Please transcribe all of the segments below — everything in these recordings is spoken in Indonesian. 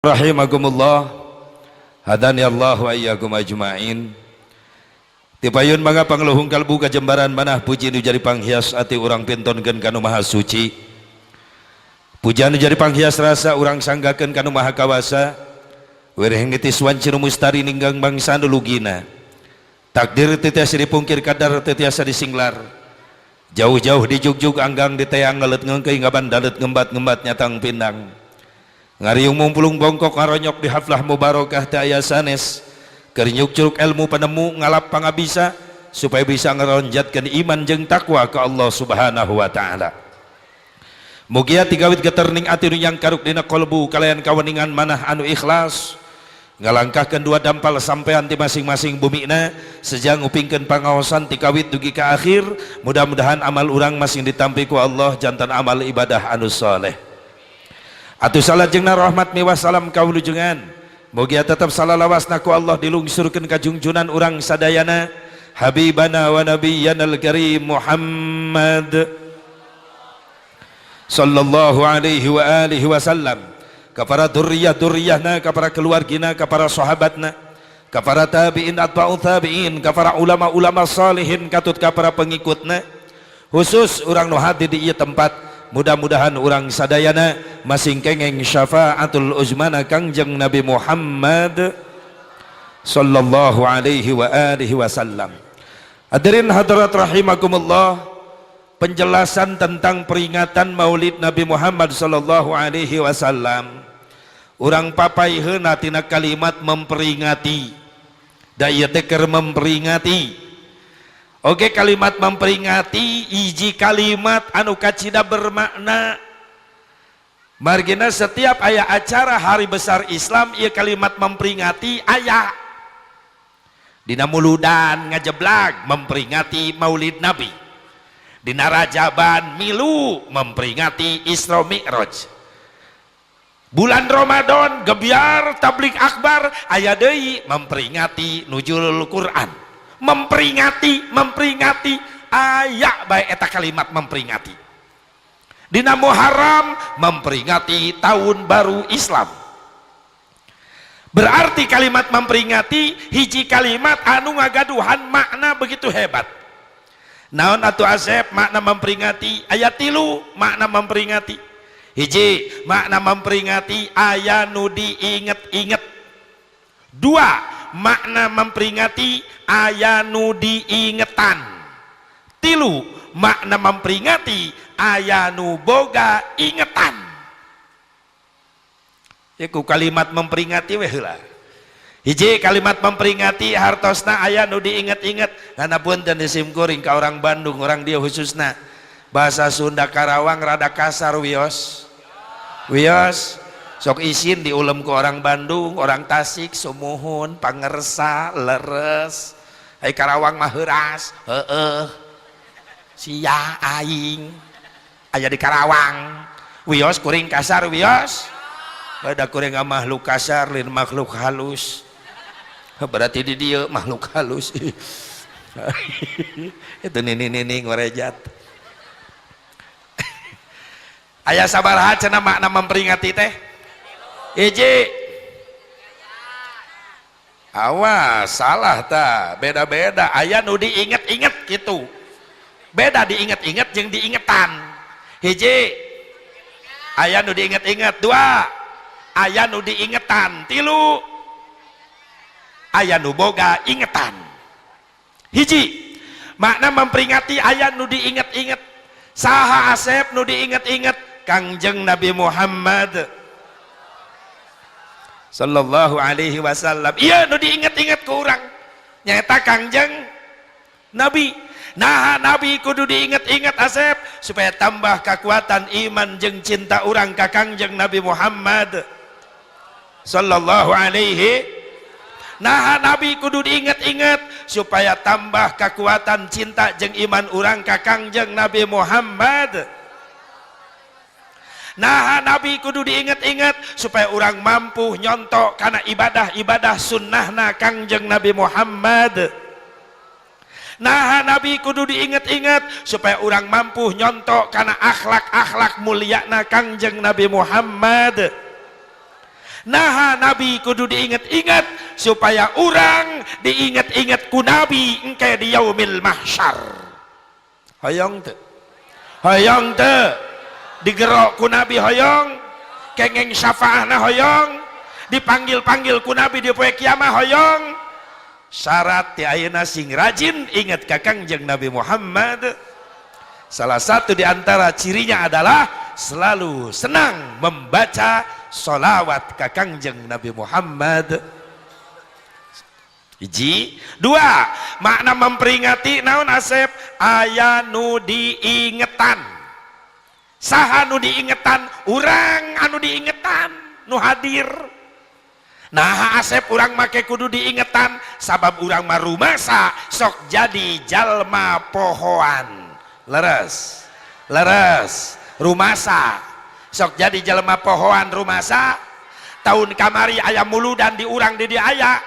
Rahimakumullah, hadani Allah wa iyyakum ajma'in. Tipayun mangga pangluhung kalbu kajembaran manah puji nu jadi panghias ati urang pintonkeun kanu maha suci. Pujian nu jadi panghias rasa urang sanggakeun kanu maha kawasa. Wereh ngetis wancinu mustari ninggang bangsa nu lugina. Takdir teu tiasa dipungkir, kadar teu tiasa disinglar. Jauh-jauh di jugjug anggang di teang ngeuleut ngengkeuy ngaban dalet ngembat-ngembat nyatang pindang. Ngariung mumpulung bongkok ngaronyok di haflah mubarakah teh aya sanes keur nyuk-curug ilmu penemu ngalap pangabisa supaya bisa ngeronjatkeun iman jeung takwa ka Allah Subhanahu wa taala. Mugia tigawit geterning ati nu yang karuk dina qalbu kalayan kaweningan manah anu ikhlas ngalangkahkeun dua dampal sampean ti masing-masing bumina sejang upingkeun pangaosan ti kawit dugi ka akhir. Mudah-mudahan amal urang masing ditampi ku Allah jantan amal ibadah anu saleh. Atuh salat jeung rahmat miwah salam kaulujengan mugia tetep salalawasna ku Allah dilungsurkeun ka junjunan urang sadayana habibana wa nabiyyanal karim Muhammad sallallahu alaihi wa alihi wasallam, ka para durriyah-durriyahna, ka para keluargina, ka para sahabatna, ka para tabi'in atba'u tabi'in, ka para ulama-ulama salihin, katut ka para pengikutna, khusus urang nu hadi di ieu tempat. Mudah-mudahan urang sadayana masing kengeng syafaatul uzmana Kangjeng Nabi Muhammad sallallahu alaihi wa alihi wasallam. Hadirin hadirat rahimakumullah, penjelasan tentang peringatan Maulid Nabi Muhammad sallallahu alaihi wasallam. Urang papayheuna tina kalimat memperingati. Da ieu teh keur memperingati. Oke, kalimat memperingati hiji kalimat anu kacida bermakna margina setiap aya acara hari besar Islam ieu kalimat memperingati aya dina muludan ngajeblag memperingati Maulid Nabi, dina Rajaban milu memperingati Isra Mi'raj, bulan Ramadan gebyar tablik akbar aya deui memperingati nuzulul Quran. Memperingati ayak baik eta kalimat memperingati. Dina Muharram memperingati tahun baru Islam. Berarti kalimat memperingati hiji kalimat anu ngagaduhan makna begitu hebat. Naon atuh Asep makna memperingati? Ayat 3 makna memperingati. Hiji makna memperingati aya nu diinget-inget. 2 makna memperingati aya nu diingetan. 3 makna memperingati aya nu boga ingetan. Iku kalimat memperingati we heula. Hiji kalimat memperingati hartosna aya nu diinget-inget. Nganapunten disim kuring ka orang Bandung, orang dia khususna bahasa Sunda Karawang rada kasar wios. Wios sok isin diulem ke orang Bandung, orang Tasik, sumuhun, pangersa, leres, hai Karawang mah heuras, sia aing, aya di Karawang, wios kuring kasar wios, bada kuring makhluk kasar, lain makhluk halus, berarti di dia makhluk halus, itu nini ngorejat, aya sabaraha cenah makna memperingati teh. Iji awas salah ta, beda-beda aya nu diinget-inget gitu, beda diinget-inget jeung diingetan. Hiji aya nu diinget-inget, 2 aya nu diingetan, 3 aya nu boga ingetan. Hiji makna memperingati aya nu diinget-inget. Saha Asep nu diinget-inget? Kangjeng Nabi Muhammad sallallahu alaihi wasallam. Iya nu diinget-inget ku urang nyaeta Kangjeng Nabi. Nah Nabi kudu diinget-inget Asep supaya tambah kekuatan iman jeung cinta urang ka Kangjeng Nabi Muhammad sallallahu alaihi. Nah Nabi kudu diinget-inget supaya tambah kekuatan cinta jeung iman urang ka Kangjeng Nabi Muhammad. Nah Nabi kudu diinget-inget supaya orang mampu nyontok karena ibadah-ibadah sunnahna Kangjeng Nabi Muhammad. Nah Nabi kudu diinget-inget supaya orang mampu nyontok karena akhlak-akhlak mulyana Kangjeng Nabi Muhammad. Nah nabi kudu diingat-ingat supaya orang diingat-ingat ku nabi engke di yaumil mahsyar. Hoyong teu? Hoyong teu? Digerok ku nabi hoyong, kengeng syafaahna hoyong, dipanggil-panggil ku nabi di poe kiamah hoyong. Syarat ti ayeuna sing rajin ingat ka Kangjeng Nabi Muhammad. Salah satu di antara cirinya adalah selalu senang membaca sholawat ka Kangjeng Nabi Muhammad. Hiji. Dua, makna memperingati naon Asep? Aya nu diingetan. Saha nu diingetan? Urang anu diingetan nu hadir. Nah Asep urang make kudu diingetan sabab urang mah rumasa sok jadi jalma pohoan. Leres, leres, rumasa sok jadi jalma pohoan rumasa. Tahun kamari aya muludan di urang di dia aya.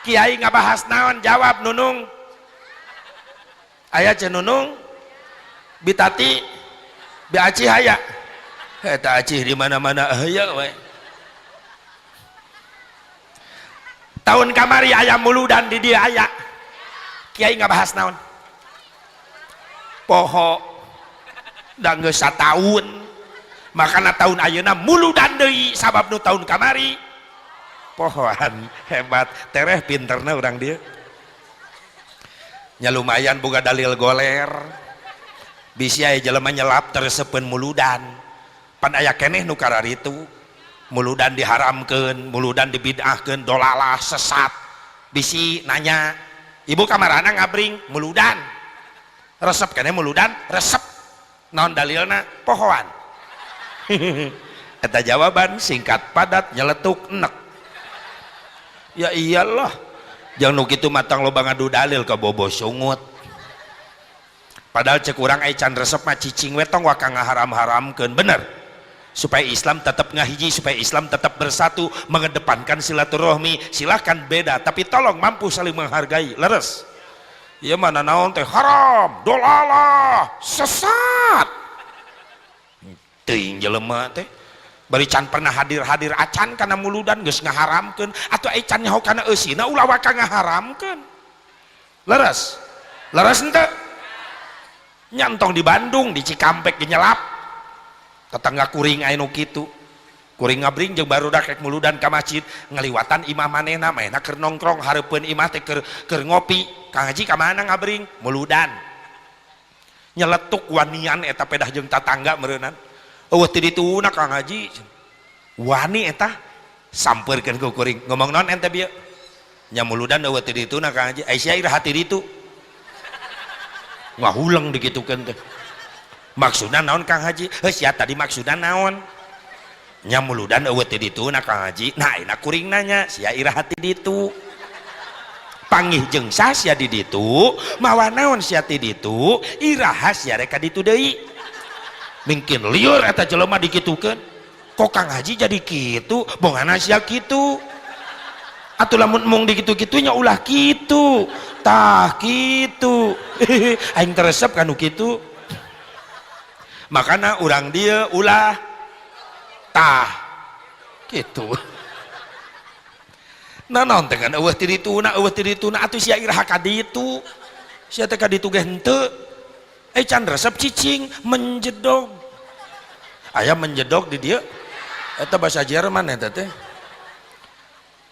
Kiai ngabahas naon? Jawab Nunung. Aya cenunung? Bitati? Bi Acih aya? Eta Acih di mana-mana aya we. Tahun kamari aya muludan di dia aya. Kiai ngabahas naon? Poho. Da geus sataun. Makana tahun ayeuna muludan deui sabab nu tahun kamari pohoan. Hebat, tereh pinterna urang dia. Nya lumayan boga dalil goler. Bisi aya jelema nyelap teresepeun muludan. Pan aya keneh nu kararitu. Muludan diharamkeun, muludan dibid'ahkeun, dolalah, sesat. Bisi nanya, "Ibu kamarana ngabring muludan?" Resep keneh muludan, resep. Naon dalilna? Pohoan. Eta jawaban singkat padat nyeletuk enek. Ya iyalah, jangan nu kitu matang loba ngadu dalil ke bobo sungut. Padahal cek urang ai can resep mah cicing we tong waka ngaharam-haramkeun, bener. Supaya Islam tetap ngahiji, supaya Islam tetap bersatu, mengedepankan silaturahmi. Silahkan beda, tapi tolong mampu saling menghargai. Leres. Ieu mah naon teh haram, dolalah, sesat. Teuing jelema teh bari can pernah hadir-hadir acan kana muludan geus ngaharamkeun atuh ai can nyaho kana eusina ulah waka ngaharamkeun. Leres. Leres henteu? Nyantong di Bandung di Cikampek dinyelap tetangga kuring aya nu kitu. Kuring ngabring jeung barudak rek muludan ka masjid ngaliwatan imah manehna maena keur nongkrong hareupeun imah teh keur ngopi. Kang Haji ka mana ngabring? Muludan. Nyeletuk wanian eta pedah jeung tatangga meureunnan. Eueuh ti dituna Kang Haji. Wani eta sampeurkeun ku kuring. Ngomong naon ente bieu? Nya muludan eueuh ti dituna Kang Haji. Ai sia ira hati ditu. Ngahulang digitukeun teh. Maksudna naon Kang Haji? Heuh sia tadi maksudna naon? Nya muludan eueuh ti dituna Kang Haji. Nah ayeuna kuring nanya, sia ira hati ditu. Panggih jeung sah sia di ditu, mawa naon sia ti ditu, iraha sia rek ka ditu deui. Mungkin liur eta jelema dikitukeun. Kok Kang Haji jadi kitu? Bongana sia kitu. Atuh lamun mung dikitu-kitunya ulah kitu. Tah kitu. Aing teresep kanu kitu. Makana urang dia ulah tah kitu. Naon teh kan eueuh ti dituna atuh sia iraha ka ditu. Sia teh ka ditu ge henteu. Can resep cicing menjedog. Aya menjedog di dieu. Eta bahasa Jerman eta teh.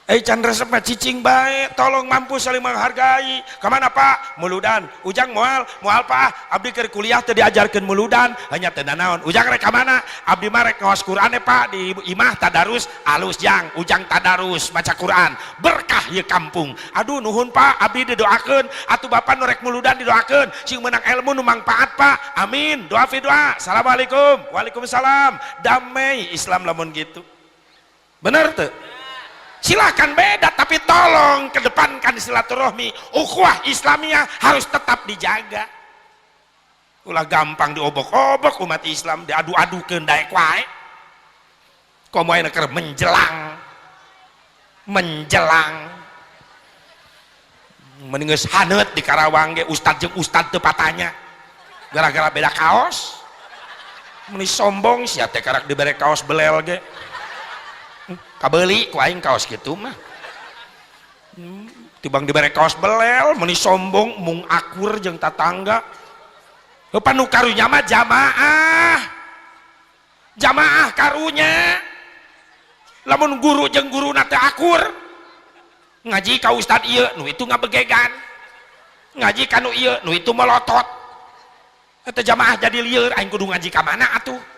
Can resep mah cicing bae, tolong mampu saling menghargai. Kemana Pak? Muludan. Ujang moal Pak. Abdi keur kuliah teu diajarkeun muludan, hanya teu naon. Ujang rek ka mana? Abdi mah rek ngaos Quran Pak di imah tadarus, alus jang. Ujang tadarus maca Quran. Berkah ieu kampung. Aduh nuhun Pak, abdi didoakeun. Atuh Bapak nu rek muludan didoakeun, sing meunang ilmu nu mangpaat Pak. Amin. Doa fi doa. Assalamualaikum. Waalaikumsalam. Damai Islam lamun gitu. Bener teu? Silahkan beda, tapi tolong kedepankan silaturahmi. Ukhuwah Islamiyah harus tetap dijaga. Ulah gampang diobok-obok umat Islam, diadu-adukeun daek wae. Komo ayeuna keur menjelang. Mending geus haneut di Karawang ge ustad jeung ustad teu patanya. Gara-gara beda kaos. Meni sombong sia teh karak dibere kaos belel ge. kabeli ku aing kaos kitu mah tibang dibere kaos belel meuni sombong mung akur jeung tatangga panu karunya mah jamaah karunya lamun guru jeung guruna teu akur ngaji ka ustad ieu nu itu ngabegegan ngaji ka nu ieu nu itu melotot eta jamaah jadi lieur aing kudu ngaji ka mana atuh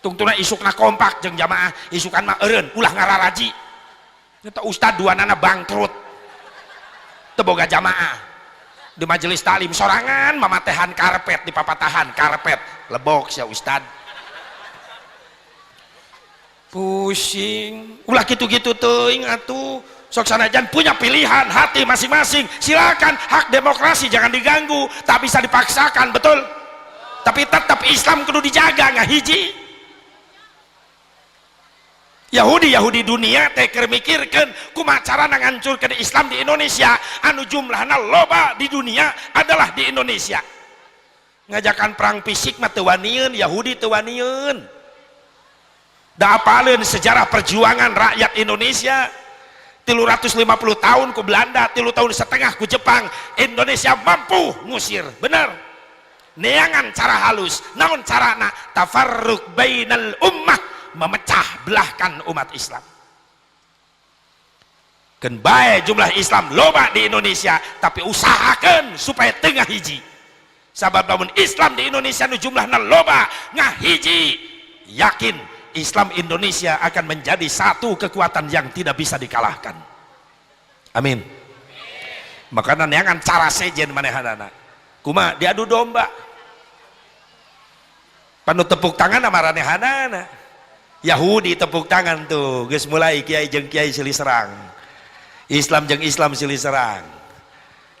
tungtuna isukna kompak jeung jamaah isukan mah eureun ulah ngararaji eta ustad duanana bangkrut teu boga jamaah di majelis taklim sorangan mamatehan karpet di papatahan karpet lebok sia ustad pusing ulah gitu-gitu teuing atuh sok sanajan punya pilihan hati masing-masing silakan hak demokrasi jangan diganggu tak bisa dipaksakan betul tapi tetap Islam kudu dijaga ngahiji Yahudi dunia teh keur mikirkeun kumaha carana ngancurkeun Islam di Indonesia anu jumlahna loba di dunia adalah di Indonesia ngajakan perang fisik mah teu wanieun Yahudi teu wanieun da apaleun sejarah perjuangan rakyat Indonesia 350 tahun ku Belanda 3 tahun setengah ku Jepang Indonesia mampu ngusir bener neangan cara halus naon carana tafarruq bainal ummah memecah belahkan umat Islam keun bae jumlah Islam loba di Indonesia tapi usahakeun supaya tengah hiji sabab lamun Islam di Indonesia nu jumlahna loba ngahiji yakin Islam Indonesia akan menjadi satu kekuatan yang tidak bisa dikalahkan amin makanya neangan cara sejen manehanana kumaha diadu domba panu tepuk tangan sama manehanana Yahudi tepuk tangan tuh geus mulai kiai jeung kiai silih serang Islam jeung Islam silih serang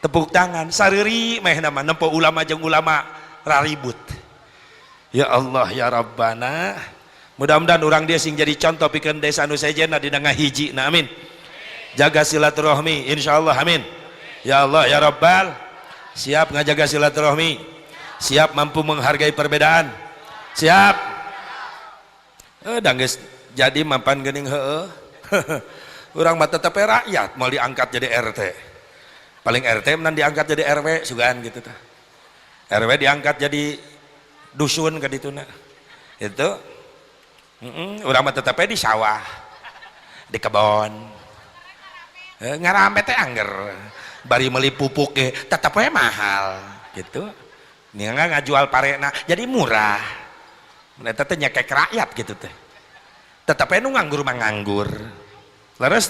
tepuk tangan sareuri meh nama nempo ulama jeung ulama raribut ya Allah ya Rabbana mudah-mudahan orang dia sing jadi contoh pikeun desa anu sejenna dina ngahiji na amin jaga silaturahmi insyaallah amin ya Allah ya Rabbal siap ngajaga silaturahmi siap mampu menghargai perbedaan siap geus jadi mapan geuning heueuh urang mah tetep rakyat mau diangkat jadi RT paling RT menan diangkat jadi RW sugan gitu tah RW diangkat jadi dusun ka dituna itu urang mah tetep di sawah di kebon ngarame teh angger bari meuli pupuk ge tetep we mahal gitu ninggal ngajual parena jadi murah eta teh nyekek rakyat gitu teh tetep we nu nganggur mah nganggur leres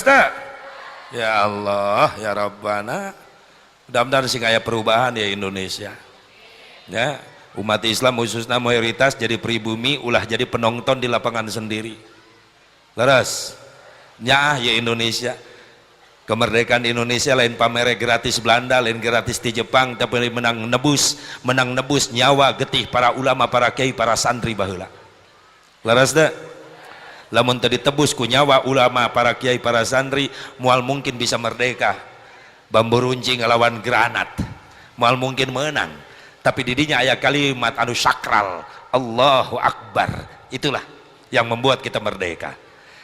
teu ya Allah ya Rabbana mudah-mudahan sing aya perubahan ya Indonesia ya umat Islam khususnya mayoritas jadi pribumi ulah jadi penonton di lapangan sendiri leres nyaah ya Indonesia kemerdekaan Indonesia lain pamere gratis Belanda lain gratis di Jepang tapi menang nebus nyawa getih para ulama para kiai para santri baheula leres deh lamun teu ditebus ku nyawa ulama para kiai para santri moal mungkin bisa merdeka bambu runcing ngelawan granat moal mungkin menang tapi didinya aya kalimat anu sakral Allahu Akbar itulah yang membuat kita merdeka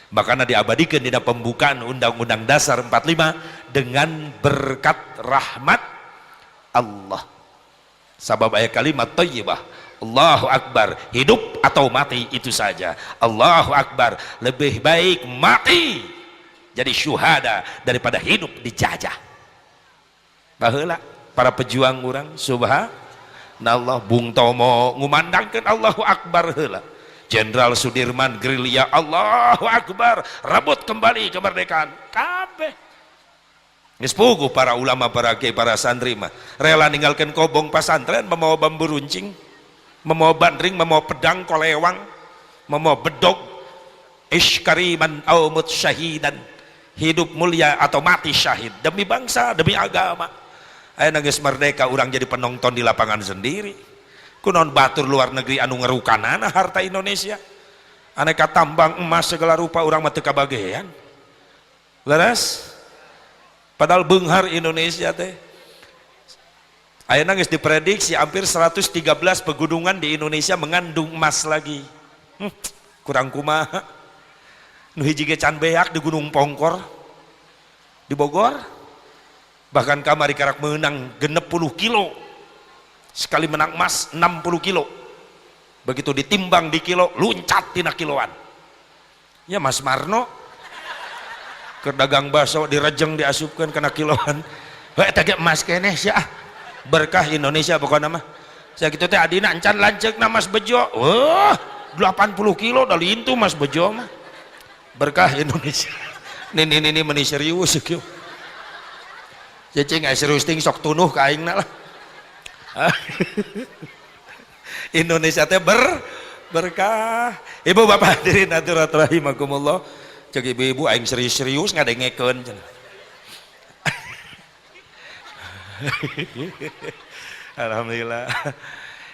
makanya diabadikan di pembukaan Undang-Undang Dasar 45 dengan berkat rahmat Allah sabab aya kalimat thayyibah Allahu Akbar hidup atau mati itu saja Allahu Akbar lebih baik mati jadi syuhada daripada hidup dijajah baheula para pejuang urang subhanallah Bung Tomo ngumandangkeun Allahu Akbar heula Jenderal Sudirman gerilya Allahu Akbar rebut kembali kemerdekaan kabeh geus puguh para ulama para kiai para santri mah rela ninggalkeun kobong pasantren membawa bambu runcing membawa bandring membawa pedang kolewang membawa bedog iskariman au mut syahidan hidup mulia atau mati syahid demi bangsa demi agama ayeuna geus merdeka urang jadi penonton di lapangan sendiri kunaon batur luar negeri anu ngerukanana harta Indonesia aneka tambang emas segala rupa urang mah teu kabagean leres padahal beunghar Indonesia teh ayeuna geus diprediksi hampir 113 pegunungan di Indonesia mengandung emas lagi kurang kumaha nu hiji ge can beak di Gunung Pongkor di Bogor, bahkan kamari karak menang 60 kilo, sekali menang emas 60 kilo, begitu ditimbang di kilo luncat tina kiloan. Ya Mas Marno keur dagang baso direjeng diasupkeun kana kiloan, we teh emas keneh sia, berkah Indonesia pokokna mah. Saya gitu teh adina encan lanceukna Mas Bejo, 80 kilo da lintu Mas Bejo mah, berkah Indonesia. Ini meni serius kieu. Cicing aya serius ting sok tunuh ka aingna lah. Indonesia teh berkah. Ibu bapak hadirin hadirat rahimakumullah, cek ibu-ibu aing serius-serius ngadengekeun cenah. Alhamdulillah.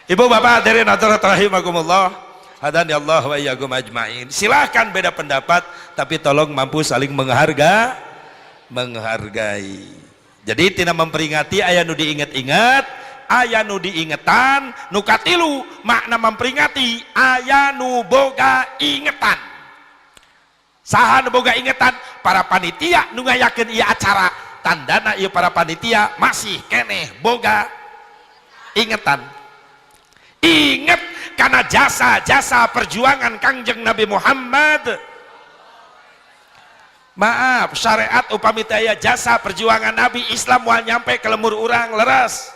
Ibu bapak hadirin hadirat rahimakumullah, hadani Allah wa iyyakum ajmain. Silahkan beda pendapat, tapi tolong mampu saling menghargai. Jadi tina memperingati aya nu diinget-inget, aya nu diingetan, nu katilu makna memperingati aya nu boga ingetan. Saha nu boga ingetan? Para panitia nu ngayakeun ieu acara, tandana ieu para panitia masih keneh boga ingetan. Inget karena jasa-jasa perjuangan Kangjeng Nabi Muhammad. Maaf, syariat upami teh aya jasa perjuangan Nabi, Islam moal nyampe ke lemur urang leres.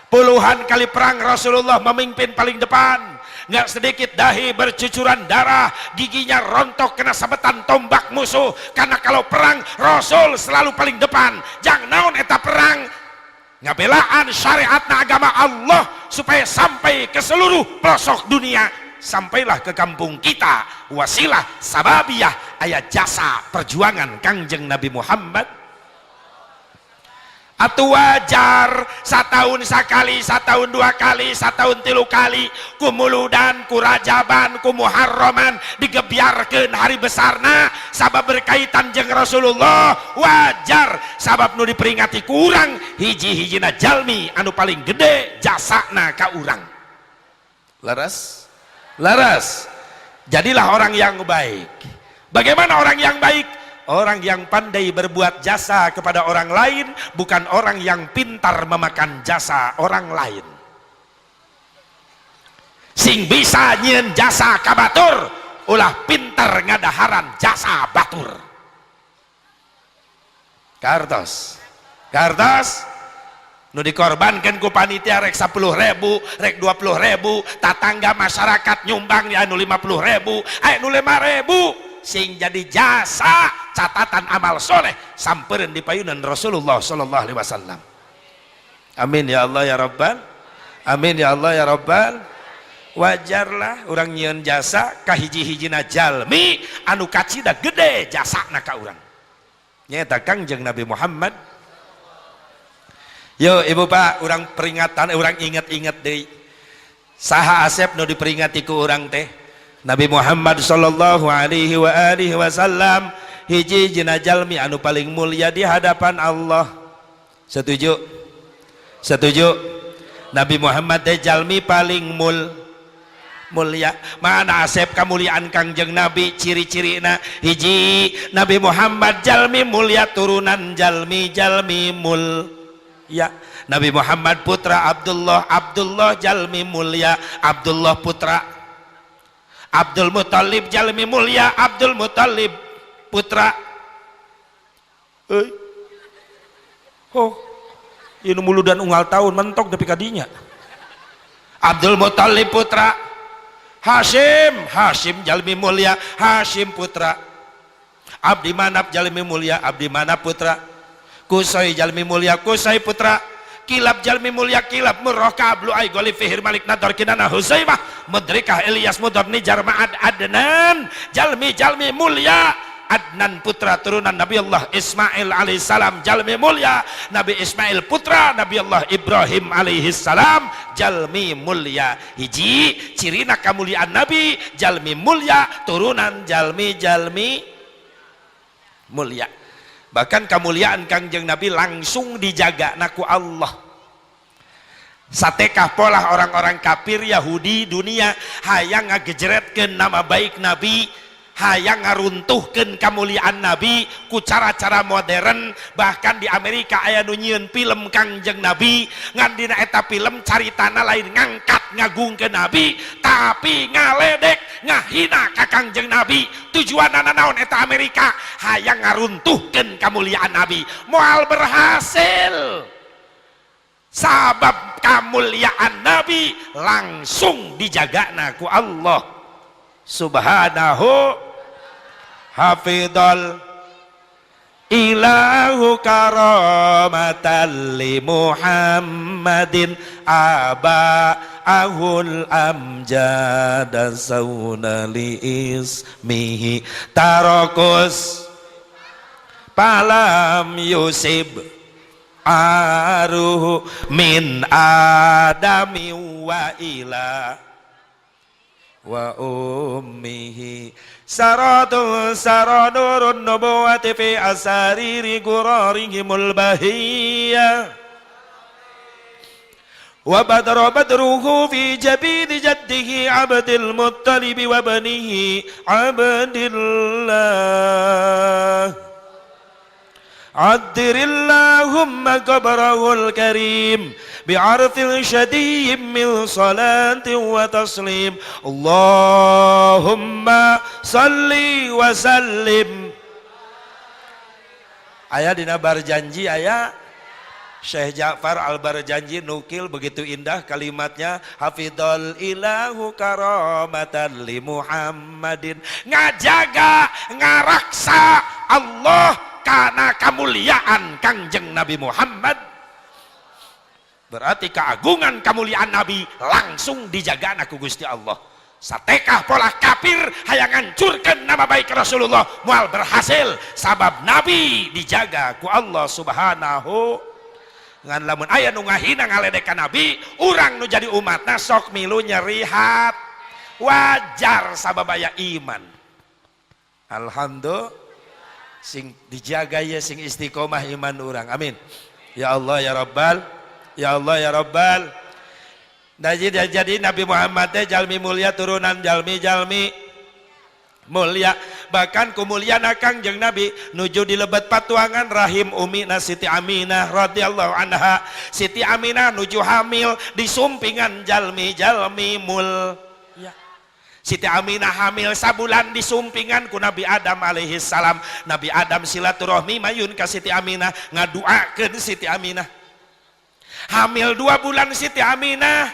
Puluhan kali perang Rasulullah memimpin paling depan, nggak sedikit dahi bercucuran darah, giginya rontok kena sabetan tombak musuh. Karena kalau perang Rasul selalu paling depan. Jang naon eta perang? Ngabelaan syariatna agama Allah supaya sampai ke seluruh pelosok dunia. Sampailah ke kampung kita, wasilah sababiyah aya jasa perjuangan Kangjeng Nabi Muhammad. Atuh wajar satahun sakali, satahun dua kali, satahun tilu kali, ku muludan, ku rajaban, ku muharraman digebiarkeun hari besarna sabab berkaitan jeung Rasulullah. Wajar sabab nu diperingati ku urang hiji-hijina jalmi anu paling gede jasana ka urang. Laras? Laras. Jadilah orang yang baik. Bagaimana orang yang baik? Orang yang pandai berbuat jasa kepada orang lain, bukan orang yang pintar memakan jasa orang lain. Sing bisa nyieun jasa ka batur, ulah pintar ngadaharan jasa batur. Kartos nu dikorbankan ku panitia rek 10.000, rek 20.000, tatangga masyarakat nyumbang anu 50.000, anu 5.000, sing jadi jasa catatan amal soleh sampereun di payunan Rasulullah sallallahu alaihi wasallam. Amin ya Allah ya Rabbal, amin ya Allah ya Rabbal. Wajarlah urang nyieun jasa ka hiji-hijina jalmi anu kacida gede jasana ka urang. Nyaeta Kangjeng Nabi Muhammad. Yo ibu pak, urang peringatan, urang inget-inget deui. Saha asep nu diperingati ku urang teh? Nabi Muhammad sallallahu alaihi wa alihi wasallam hiji jina jalmi anu paling mulia di hadapan Allah. Setuju? Setuju? Nabi Muhammad teh jalmi paling mulia. Mana asep kamuliaan Kangjeng Nabi? Ciri-cirina hiji, Nabi Muhammad jalmi mulia turunan jalmi mulia. Nabi Muhammad putra Abdullah, Abdullah jalmi mulia, Abdullah putra Abdul Muthalib jalmi mulia, Abdul Muthalib putra ini muludan unggal tahun mentok depi kadinya. Abdul Muthalib putra Hashim, Hashim jalmi mulia, Hashim putra Abdi Manaf jalmi mulia, Abdi Manaf putra Kusai jalmi mulia, Kusai putra Kilab jalmi mulia, Kilab Murrah Kablu Ay Golib Fihir Malik Nador Kinana Huzaimah Mudrikah Ilyas Mudab Nijar Ma'ad Adnan jalmi mulia. Adnan putra turunan Nabi Allah Ismail alaihissalam jalmi mulia, Nabi Ismail putra Nabi Allah Ibrahim alaihissalam jalmi mulia. Hiji cirina kemuliaan Nabi jalmi mulia turunan jalmi mulia. Bahkan kemuliaan Kangjeng Nabi langsung dijaga naku Allah. Satekah pola orang-orang kafir Yahudi dunia hayang ngagejretkeun nama baik Nabi, hayang ngaruntuhkeun kamuliaan Nabi ku cara-cara modern. Bahkan di Amerika aya nu nyieun film Kangjeng Nabi, ngan dina eta film caritana lain ngangkat ngagungkeun Nabi tapi ngaledek ngahina ka Kangjeng Nabi. Tujuanna naon eta Amerika? Hayang ngaruntuhkeun kamuliaan Nabi. Moal berhasil. Sabab kamuliaan Nabi langsung dijagana ku Allah Subhanahu. Hafidhal ilahu karamatan li Muhammadin ahul amjad sauna li ismihi tarakus palam yusib aruh min adami wa ila wa ummihi saradurun nubuwati fi asariri gurarihimul bahiyya wa badruhu fi jabini jaddihi abdil muttalibi wa banihi abdillah. عذر اللهم قبره الكريم بعرف شديد من صلاة وتسليم اللهم صل وسلم. Aya dina Barjanji aya Syekh Ja'far Al-Barjanji nukil begitu indah kalimatnya. Hafidhal ilahu karamatan li Muhammadin, ngajaga ngaraksa Allah karena kemuliaan Kangjeng Nabi Muhammad. Berarti keagungan kemuliaan Nabi langsung dijaga ku Gusti Allah. Satekah pola kafir hayang ngancurkeun nama baik Rasulullah moal berhasil sabab Nabi dijaga ku Allah Subhanahu. Ngan lamun aya nu ngahina ngaledek ka Nabi, urang nu jadi umatna sok milu nyerihat. Wajar sabab aya iman. Alhamdulillah sing dijaga ya sing istiqomah iman orang. Amin ya Allah ya Rabbal, ya Allah ya Rabbal. Jadi Nabi Muhammad teh jalmi mulia turunan jalmi mulia. Bahkan kumuliana Kangjeng Nabi nuju di lebat patuangan rahim umina Siti Aminah radhiyallahu anha. Siti Aminah nuju hamil di sumpingan jalmi mulia. Siti Aminah hamil sabulan di sumpingan ku Nabi Adam alaihi salam. Nabi Adam silaturahmi mayun ka Siti Aminah ngaduakeun Siti Aminah. Hamil 2 bulan Siti Aminah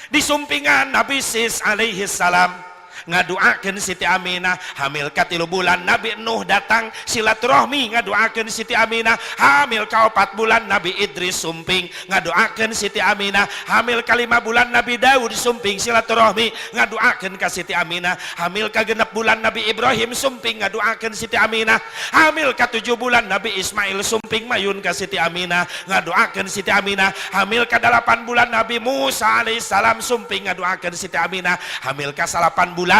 di sumpingan Nabi Sis alaihi salam ngaduakeun Siti Aminah. Hamil ka 3 bulan Nabi Nuh datang silaturahmi ngaduakeun Siti Aminah. Hamil ka 4 bulan Nabi Idris sumping ngaduakeun Siti Aminah. Hamil ka 5 bulan Nabi Daud sumping silaturahmi ngaduakeun ka Siti Aminah. Hamil ka 6 bulan Nabi Ibrahim sumping ngaduakeun Siti Aminah. Hamil ka 7 bulan Nabi Ismail sumping mayun ka Siti Aminah ngaduakeun Siti Aminah. Hamil ka 8 bulan Nabi Musa alaihissalam sumping ngaduakeun Siti Aminah. Hamil ka 8 bulan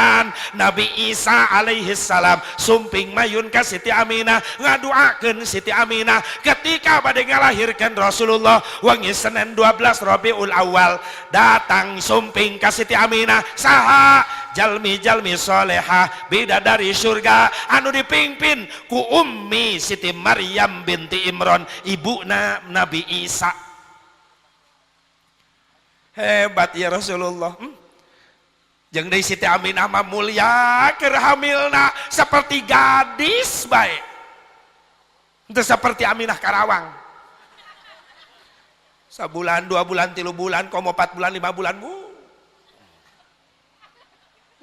Nabi Isa alaihi salam sumping mayun ka Siti Aminah ngaduakeun Siti Aminah. Ketika bade ngalahirkan Rasulullah wangi Senin 12 Rabiul Awal datang sumping ka Siti Aminah saha jalmi-jalmi solehah bidadari surga anu dipimpin ku ummi Siti Maryam binti Imran ibuna Nabi Isa. Hebat ya Rasulullah. Jeung deui Siti Aminah mah mulia keur hamilna seperti gadis bae. Itu seperti Aminah Karawang. Sabulan, 2 bulan, 3 bulan, komo 4 bulan, 5 bulan.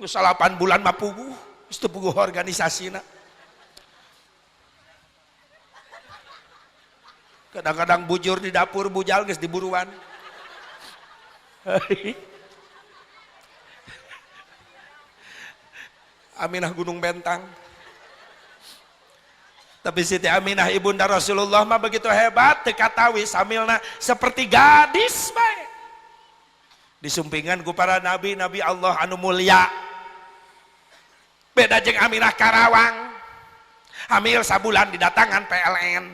Geus 8 bulan mah puguh, geus teu puguh organisasina. Kadang-kadang bujur di dapur bujal geus diburuan. Aminah Gunung Bentang. Tapi Siti Aminah ibunda Rasulullah mah begitu hebat, teu katawi samilna seperti gadis bae. Disumpingan ku para nabi Allah anu mulia. Beda jeung Aminah Karawang. Hamil sabulan didatangan PLN.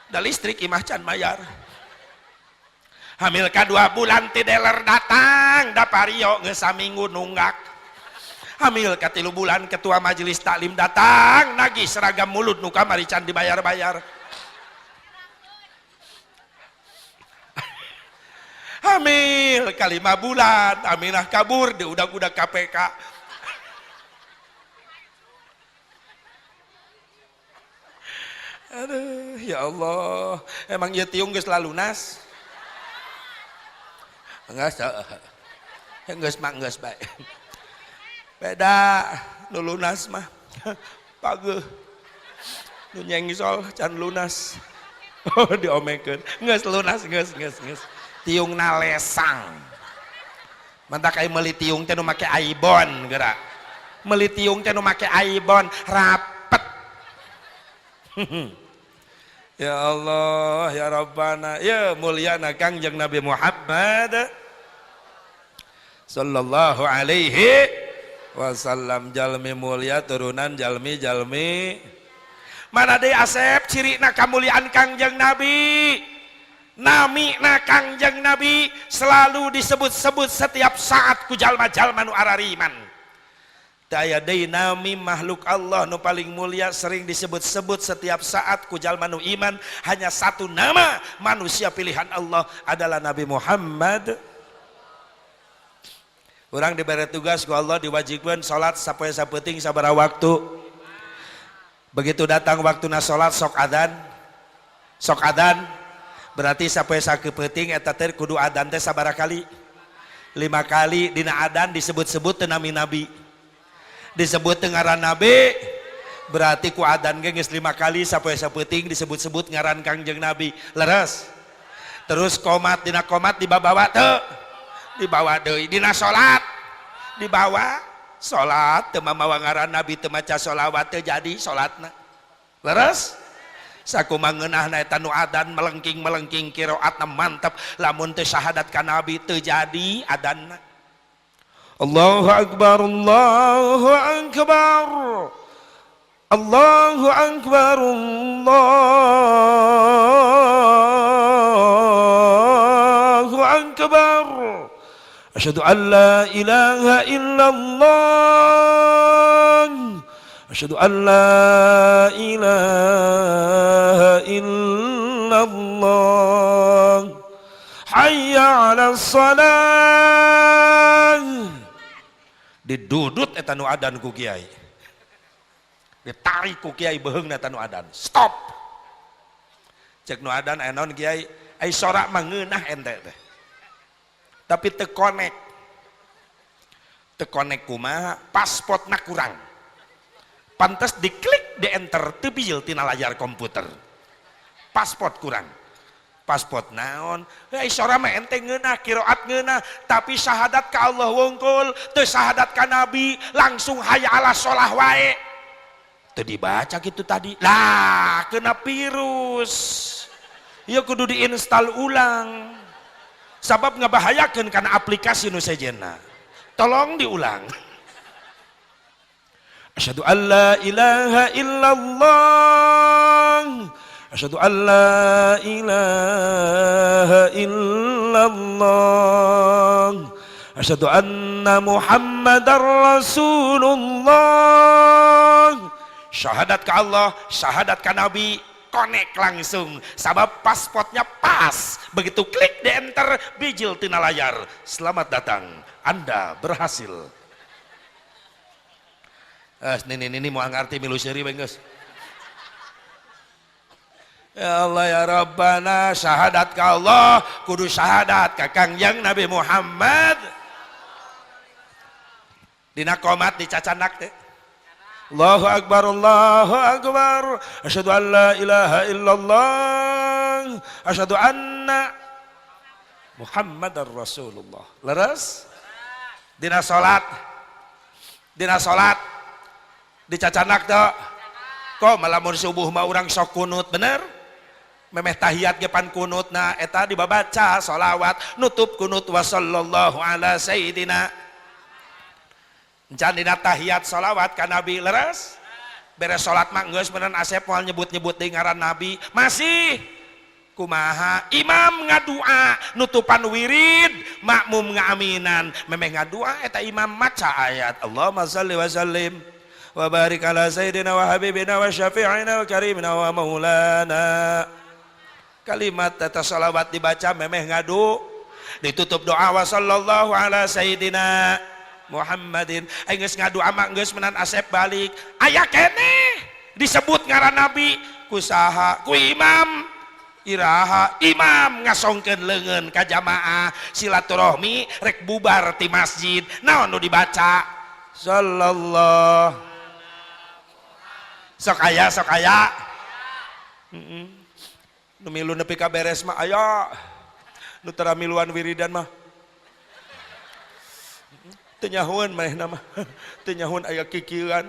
Da listrik imah can mayar. Hamil ka 2 bulan ti dealer datang, da pario geus saminggu nunggak. hamil katilu bulan ketua majelis taklim datang nagih seragam mulut nu kamari can dibayar-bayar. Hamil kali 5 bulan Aminah kabur di udak-udak KPK. Aduh ya Allah, emang ya tiung geus lalunas? Geus mah geus bae. Beda nu lunas mah pageuh. Nu nyengisol can lunas. Oh diomekeun. Geus lunas geus. Tiungna lesang. Mantak ai meuli tiung teh nu make aibon geura. Meuli tiung teh nu make aibon rapet. Ya Allah ya Rabbana ya mulyana Kangjeng Nabi Muhammad sallallahu alaihi wasallam. Jalmi mulia turunan jalmi mana deui Asep cirina kamuliaan Kangjeng Nabi. Namina Kangjeng Nabi selalu disebut-sebut setiap saat ku jalma-jalma nu arariman. Daya deui nami makhluk Allah nu paling mulia sering disebut-sebut setiap saat ku jalma nu iman. Hanya satu nama manusia pilihan Allah adalah Nabi Muhammad. Urang diberi tugas ku Allah diwajibkan salat sapoe sapeuting sabaraha waktu. Begitu datang waktuna salat sok adzan berarti sapoe sakeupeting eta teh kudu adzan teh sabaraha kali? 5 kali. Dina adzan disebut-sebut teu nami nabi, disebut teu ngaran nabi, berarti ku adzan ge geus 5 kali sapoe sapeuting disebut-sebut ngaran Kangjeng Nabi. Leres. Terus qomat, dina qomat dibawa teu? Dibawa deui. Dina salat dibawa. Salat teu mamawa ngaran nabi teu maca sholawat teu jadi salatna. Leres? Sakumaha ngeunahna eta nu adzan melengking qiraatna mantap, lamun teu syahadat ka nabi teu jadi adzanna. Allahu akbar Allahu akbar Allahu akbar Allahu akbar. Asyhadu an la ilaha illallah asyhadu an la ilaha illallah hayya 'alas shalah. Didudut eta nu adzan ku kiai, ditarik ku kiai beheungna eta nu adzan, stop. Cek nu adzan aya naon kiai? Ai sorak mah ngeunah ente teh, tapi teu connect kumaha? Paspotna kurang, pantes diklik di enter teu bijil tina layar komputer. Paspot kurang. Paspot naon? Ai sora mah ente ngeunah, qiraat ngeunah, tapi syahadat ka Allah wungkul, teu syahadat ka Nabi, langsung hayya 'alas shalah wae. Teu dibaca gitu tadi. Lah, kena virus. Ya kudu diinstal ulang. Sabab ngabahayakeun kana aplikasi nu sejenna. Tolong diulang. Asyhadu an la ilaha illallah asyhadu an la ilaha illallah asyhadu anna Muhammadar Rasulullah. Syahadat ka Allah, syahadat ka Nabi, connect langsung. Sabab paspotnya pas, begitu klik di enter bijil tina layar. Selamat datang, Anda berhasil. Ini mau ngerti milu seri bengges. Ya Allah ya Rabbana, syahadat ka Allah kudu syahadat ka Kangjeng Nabi Muhammad. Dina qomat dicacanak teh. Allahu akbar Allahu akbar asyhadu an la ilaha illallah asyhadu anna Muhammadar Rasulullah. Leres? Dina salat dicacanak teh. Kok malamun subuh mah urang sok kunut bener? Memeh tahiyat ge pan kunutna eta dibabaca sholawat nutup kunut wa sallallahu ala sayyidina. Encan dina tahiyat sholawat ka Nabi. Leres? Beres salat mah geus beneran Asep moal nyebut-nyebut deui ngaran Nabi. Masih kumaha imam ngadua nutupan wirid makmum ngaminan memeh ngadua eta imam maca ayat Allahumma shalli wa sallim wa barik ala sayyidina wa habibina wa syafi'ina wa karimina wa maulana. Kalimat eta salawat dibaca memeh ngadu ditutup doa wa sallallahu ala sayyidina Muhammadin. Geus ngadu ama geus menan asep balik aya keneh disebut ngaran nabi kusaha ku imam iraha imam ngasongkeun leungeun ka jamaah silaturahmi rek bubar ti masjid naon nu dibaca sallallahu sok aya nu milu nepi ka beres mah aya nu tara miluan wiridan mah teu nyahoeun manehna mah teu nyahoeun aya kikieuan.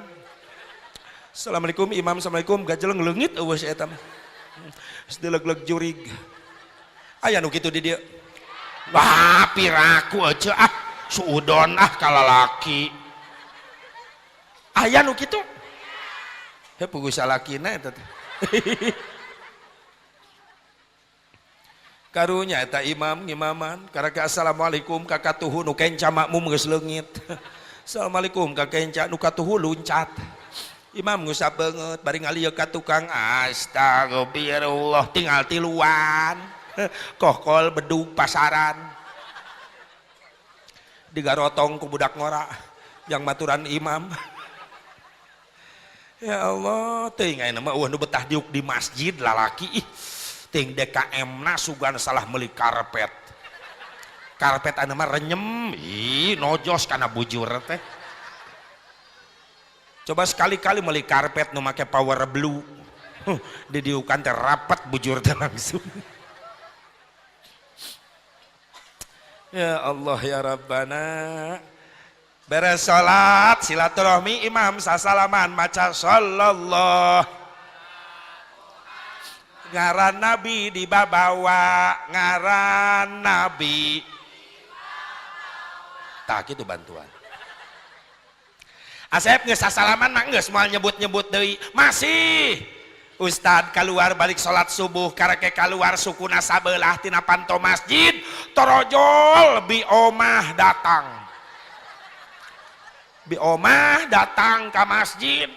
Assalamualaikum imam, assalamualaikum gajeleng leungit eueuh si eta mah sedeleg-leg jurig aya nu kitu di dieu. Wah piraku aja suudon kalalaki aya nu kitu he puguh salakina eta teh karunya eta imam ngimaman karaka assalamualaikum ka katuhu nu kenca makmum geus leungit assalamualaikum ka kenca nu katuhu luncat imam ngusap banget bari ngalieu ka tukang astagfirullah tinggal tiluan kokol bedug pasaran digarotong ku budak ngora yang maturan imam. Ya Allah teuing ayeuna mah nu betah diuk di masjid lalaki ting DKM na sugan salah meuli karpet anu mah renyem nojos kana bujur teh. Coba sekali-kali meuli karpet nu make power blue didiukan teh rapet bujur teh langsung. Ya Allah ya Rabbana. Beres salat silaturahmi imam sasalaman maca sallallahu ngaran nabi dibawa ngaran nabi tak itu bantuan. Asep geus sasalaman mah geus moal nyebut-nyebut deui masih Ustad keluar balik sholat subuh kareke keluar sukuna sabelah tina panto masjid torojol bi omah datang ke masjid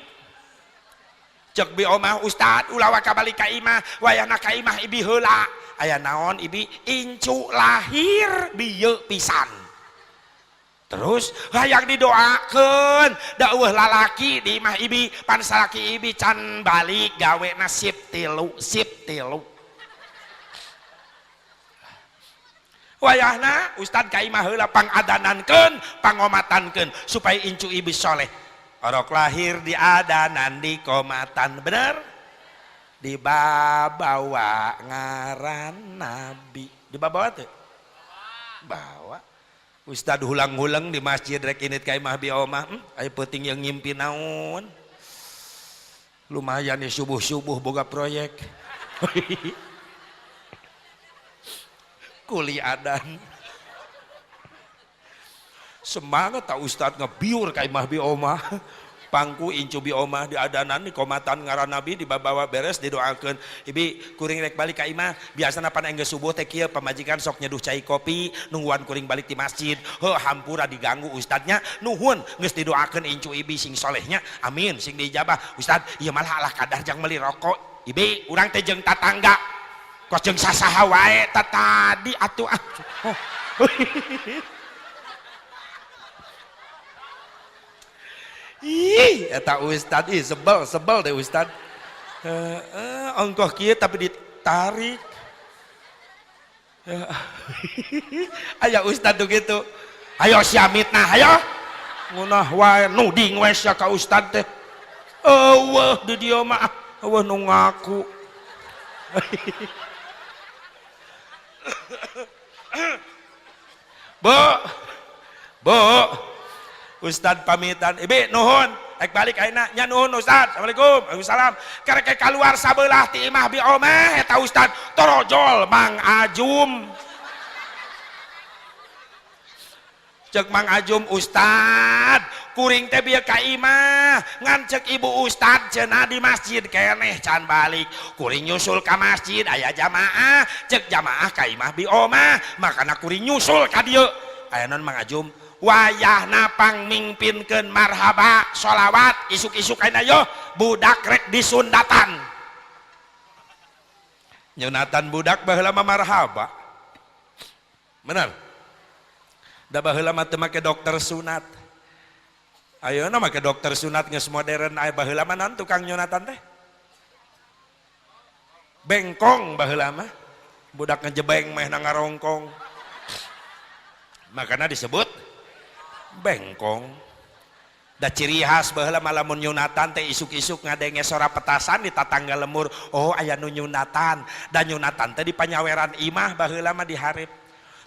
cek bi omah Ustad ulah ka balik ka imah wayahna ka imah ibi heula aya naon ibi incu lahir bieu pisan terus hayang didoakeun daeuh lalaki di imah ibi pan salaki ibi can balik gawe nasib tilu wayahna Ustad ka imah heula pangadanankeun pangomatankeun supaya incu ibi soleh orok lahir di adanan di komatan bener dibawa ngaran nabi dibawa teh bawa Ustad hulang-hulang di masjid rek init ka imah bi omah aya peuting yang ngimpi naon lumayan ya subuh-subuh boga proyek kuli adan semangat tak Ustad ngebiur ka imah bi omah pangku incu bi omah di adanan di komatan ngaran nabi dibawa beres didoakeun ibi kuring rek balik ka imah biasana pan enggeus subuh teh kieu pamajikan sok nyeduh cai kopi nungguan kuring balik di masjid hampura diganggu Ustadnya nuhun geus didoakeun incu ibi sing solehnya amin sing diijabah Ustad ieu malah alah kadar jang meuli rokok ibi urang teh jeung tatangga kos jeung sasaha wae tadi atuh ih eta Ustad sebel deh Ustad ongkoh kieu tapi ditarik aya Ustad tuh gitu ayo siamitna ayo ngunah wae nuding we sia ka Ustad teh eueuh di dieu mah eueuh nu ngaku Bo Ustad pamitan ibi nuhun ek balik ayeuna nya nuhun Ustad assalamualaikum waalaikumsalam karek keluar sabelah ti imah bi omah eta Ustad torojol Mang Ajum cek Mang Ajum Ustad kuring teh bieu ka imah ngan ceuk ibu ustad cenah di masjid keneh can balik kuring nyusul ka masjid aya jamaah ceuk jamaah ka imah bi omah makana kuring nyusul ka dieu aya naon Mang Ajum wayahna pangmingpinkeun marhaba sholawat isuk-isuk ayeuna yo budak rek disundatan nyunatan budak baheula mah marhaba bener da baheula mah teu make dokter sunat ayeuna make dokter sunat geus modern aya baheula mah naon tukang nyunatan teh bengkong baheula mah budak ngejebeng meh na ngarongkong makana disebut bengkong da ciri khas baheula mah lamun nyunatan teh isuk-isuk ngadenge sora petasan di tatangga lemur oh aya nu nyunatan da nyunatan teh di panyaweran imah baheula mah di hareup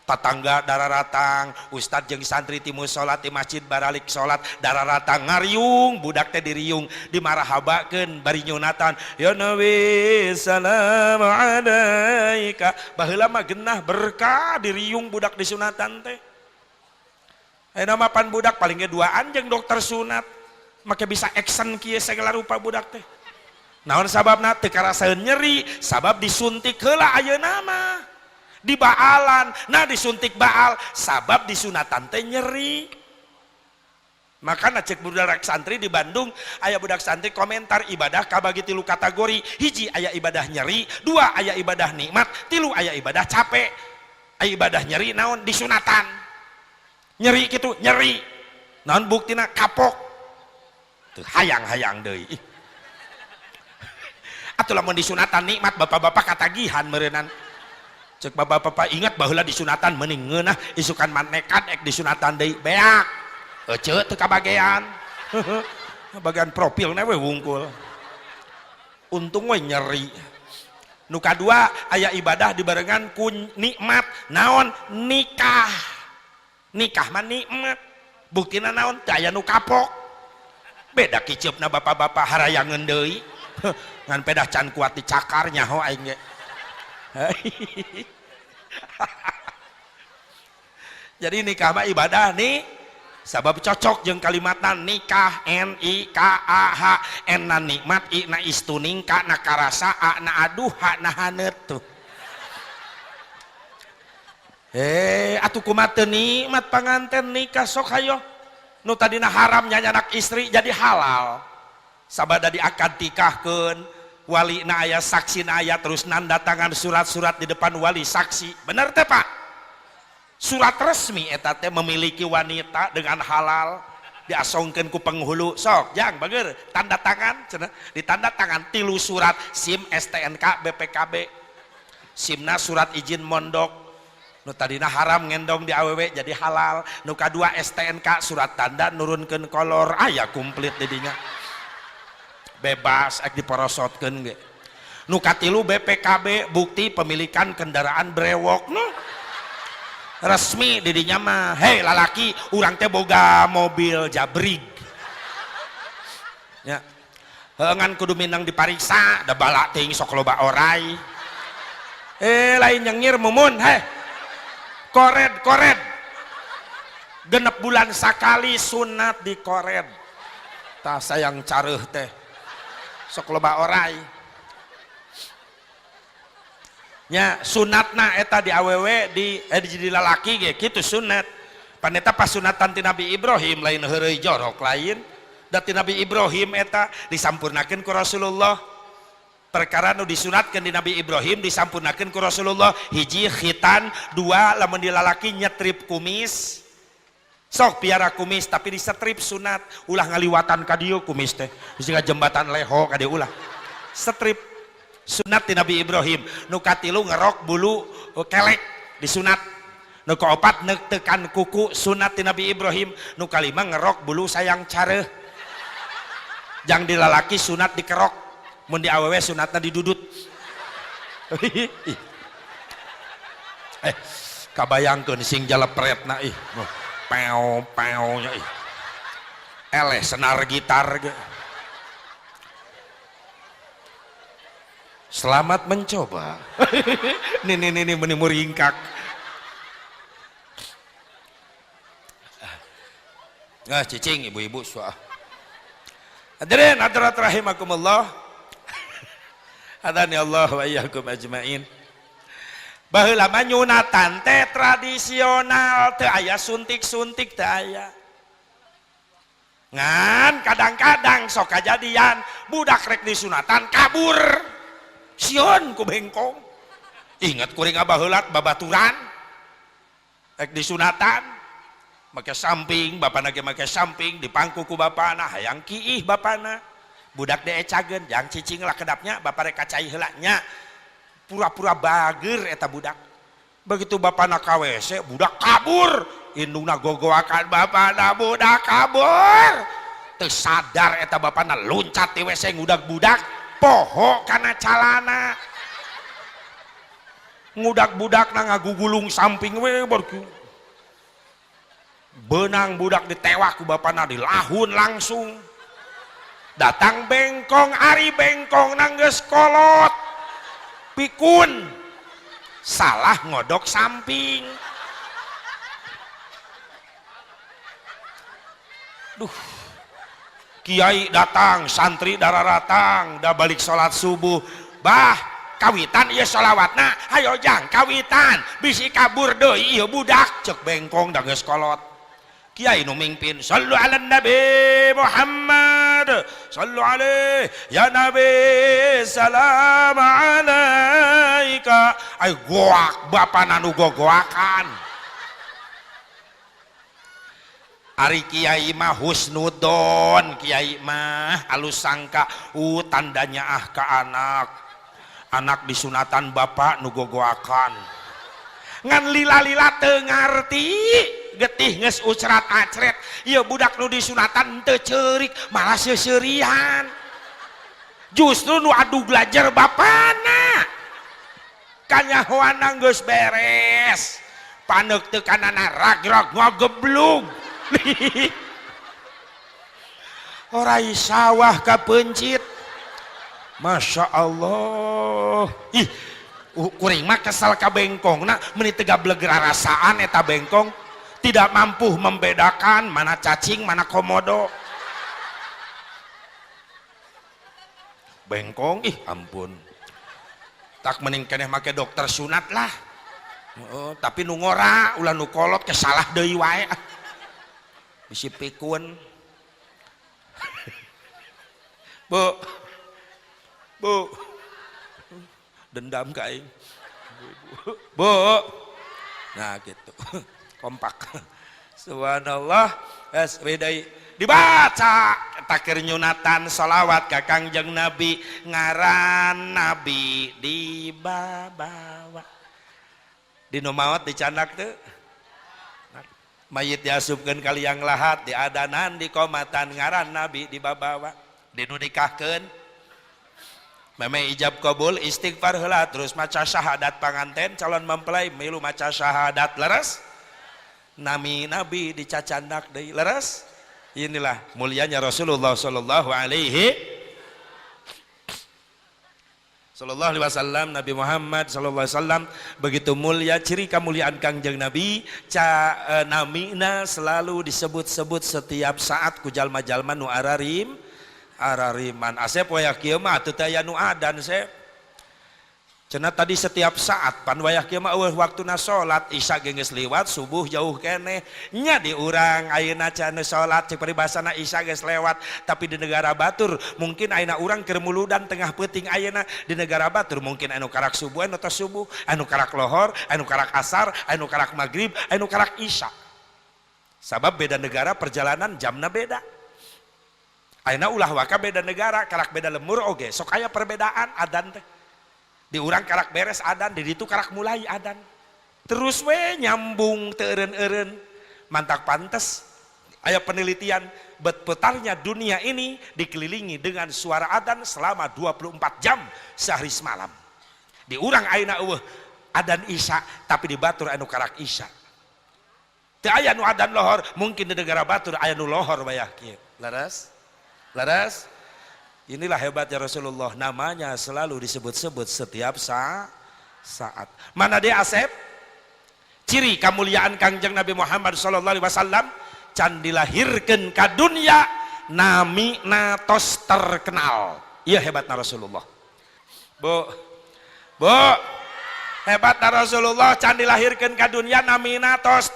tatangga dararatang ustad jeung santri ti mushola ti masjid baralik salat dararatang ngariung budak teh diriung dimarahabakeun bari nyunatan ya nabi salam alaika baheula mah geunah berkah diriung budak disunatan teh ayeuna mah pan budak paling ge duaan jeung dokter sunat make bisa action kieu segala rupa budak teh naon sababna teu karasaeun nyeri sabab disuntik heula ayeuna mah di baalan nah disuntik baal sabab disunatan teh nyeri makanya cek budak santri di Bandung aya budak santri komentar ibadah kabagi 3 kategori hiji aya ibadah nyeri 2 aya ibadah nikmat 3 aya ibadah capek aya ibadah nyeri naon disunatan nyeri gitu nyeri naon buktina kapok tuh hayang-hayang deui atuh lamun disunatan nikmat bapak-bapak katagihan meureunnan cek bapak-bapak ingat baheula disunatan mending ngeunah isukan manekat ek disunatan deui beak ece teu kabagean bagian profilna we wungkul untung we nyeri nu kadua aya ibadah dibarengan ku nikmat naon nikah nikah mah nikmat buktina naon teu aya nu kapok beda kiceupna bapak-bapak harayangeun deui ngan pedah can kuat dicakar nyaho aing ge jadi nikah mah ibadah nih sabab cocok jeung kalimatna nikah nikah n na nikmat i na istuning ka na karasa a na aduh ha na haneut tuh atuh kumaha teu nikmat panganten nikah sok hayo nu tadina haram nyanyanak istri jadi halal sabada diakad tikahkeun wali na aya saksi na aya terus nanda tangan surat-surat di depan wali saksi bener teh Pak surat resmi eta teh memiliki wanita dengan halal diasongkeun ku penghulu sok jang bageur tanda tangan cenah ditanda tangan 3 surat SIM STNK BPKB SIMna surat izin mondok nu tadina haram ngendong di awewe jadi halal nu kadua STNK surat tanda nurunkeun kolor aya komplit di dinya bebas ek diporosotkeun ge nu katilu BPKB bukti pemilikan kendaraan brewok nu resmi di dinya mah hei lalaki urang teh boga mobil jabrig ya heungan kudu mindeng dipariksa da bala teuing sok loba oray lain nyengir mumun kored genep bulan sakali sunat di kored tah sayang careuh teh sok loba oray nya sunatna eta di awewe di jadi lalaki ge kitu sunat paneta pas sunatan ti Nabi Ibrahim lain heureuy jorok lain da ti Nabi Ibrahim eta disampurnakeun ku Rasulullah perkara nu disunatkeun di Nabi Ibrahim disampurnakeun ku Rasulullah hiji khitan 2 lamun di lalaki nyetrip kumis sok piara kumis tapi disetrip sunat ulah ngaliwatan ka dieu kumis teh siga jembatan leho ka dieu ulah setrip sunat di Nabi Ibrahim nu katilu ngerok bulu kelek disunat nu kaopat tekan kuku sunat di Nabi Ibrahim nu kalima ngerok bulu sayang careuh jang di lalaki sunat dikerok mun di awewe sunatna didudut kabayangkeun sing jalepretna pew nya eleh senar gitar ge. Selamat mencoba. Nih meni muringkak. cicing ibu-ibu soal. Hadirin hadirat rahimakumullah. Hadani Allah wa iyyakum ajmain. Baheula mah nyunatan teh tradisional, teu aya suntik-suntik teu aya. Ngan kadang-kadang sok kajadian budak rek disunatan kabur. Sieun ku bengkong. Ingat kuring baheula babaturan. Rek disunatan make samping, bapana ge make samping, dipangku ku bapana, hayang kiih bapana. Budak deecageun, jang cicing lah kedapnya, bapa rek kacai heula nya. Pura-pura bager eta budak. Begitu bapana ka WC, budak kabur. Indungna gogoakan bapana, budak kabur. Teu sadar eta bapana loncat di WC ngudag budak, poho kana calana. Ngudag budak na ngagugulung samping we barku. Benang budak ditewak ku bapana dilahun langsung. Datang bengkong, ari bengkong nanggeus kolot. Pikun. Salah ngodok samping. Duh. Kiai datang, santri dararatang, da balik sholat subuh. Bah, kawitan ieu sholawatna. Hayo jang kawitan. Bisi kabur deui ieu budak. Cek bengkong da geus kolot. Kiai nu mingpin, sallu ala nabi Muhammad, sallu alaihi ya nabi, salam alaika. Ay goak bapana nu gogoakan. Ari kiai mah husnudon, kiai mah halus sangka, tandanya ka anak. Anak disunatan bapak nu gogoakan. Ngan lila-lila teu ngarti. Getih nges ucrat acret, iya budak nu disunatan teu ceurik, malah seuserian. Justru nu adu belajar bapana. Kanyahoana geus beres. Paneuk teu kanana ragrag ngageblug. Orai sawah ka pencit. Masya Allah. Ih, kuring mah kesal ka bengkongna, meuni teu gableg rasaan eta bengkong. Tidak mampu membedakan mana cacing mana komodo. Bengkong, ih ampun. Tak mending keneh make dokter sunat lah. Tapi nu ngora ulah nu kolot kesalah deui wae. Bisi pikun. Bu. Dendam ka aing. Bu. Nah gitu. Kompak. Subhanallah. Es bedai dibaca takir nyunatan salawat ka Kangjeng Nabi, ngaran Nabi dibawa dinu maot dicandak teu mayit diasupkeun ka liang lahat, diadanan di komatan, ngaran Nabi dibawa dinu nikahkeun meme ijab kabul istighfar heula terus maca syahadat panganten calon mempelai milu maca syahadat leres nami Nabi dicacandak deui leres. Inilah mulianya Rasulullah sallallahu alaihi wasallam. Nabi Muhammad sallallahu alaihi wasallam begitu mulia, ciri kemuliaan Kangjeng Nabi namina selalu disebut-sebut setiap saat ku jalma-jalma nu arariman. Asep wayah kieu mah teu aya nu adan sep. Cenah tadi setiap saat pan wayah kieu mah eueuh waktuna salat isya geus liwat, subuh jauh keneh nya di urang ayeuna can salat cek paribasana isya geus lewat. Tapi di negara batur mungkin ayeuna urang keur muludan tengah peuting ayeuna. Di negara batur mungkin anu karak subuh anu tos subuh, anu karak lohor, anu karak asar, anu karak maghrib, anu karak isya. Sabab beda negara perjalanan jamna beda. Ayeuna ulah waka beda negara, karak beda lemur oge sok aya perbedaan adan teh. Di urang karak beres adan, di ditu karak mulai adan. Terus we nyambung teu eureun-eureun. Mantak pantes aya penelitian berputarnya dunia ini dikelilingi dengan suara adan selama 24 jam sehari semalam. Di urang ayeuna eueuh adan isya, tapi di batur anu karak isya. Teu aya nu adan lohor, mungkin di negara batur aya nu lohor bayah kieu. Laras? Laras? Inilah hebatnya Rasulullah, namanya selalu disebut-sebut setiap saat. Mana dia Asep? Ciri kemuliaan Kangjeng Nabi Muhammad sallallahu alaihi wasallam, can dilahirkeun ka dunya namina tos terkenal. Ieu hebatna Rasulullah. Bu hebatna Rasulullah can dilahirkeun ka dunya namina tos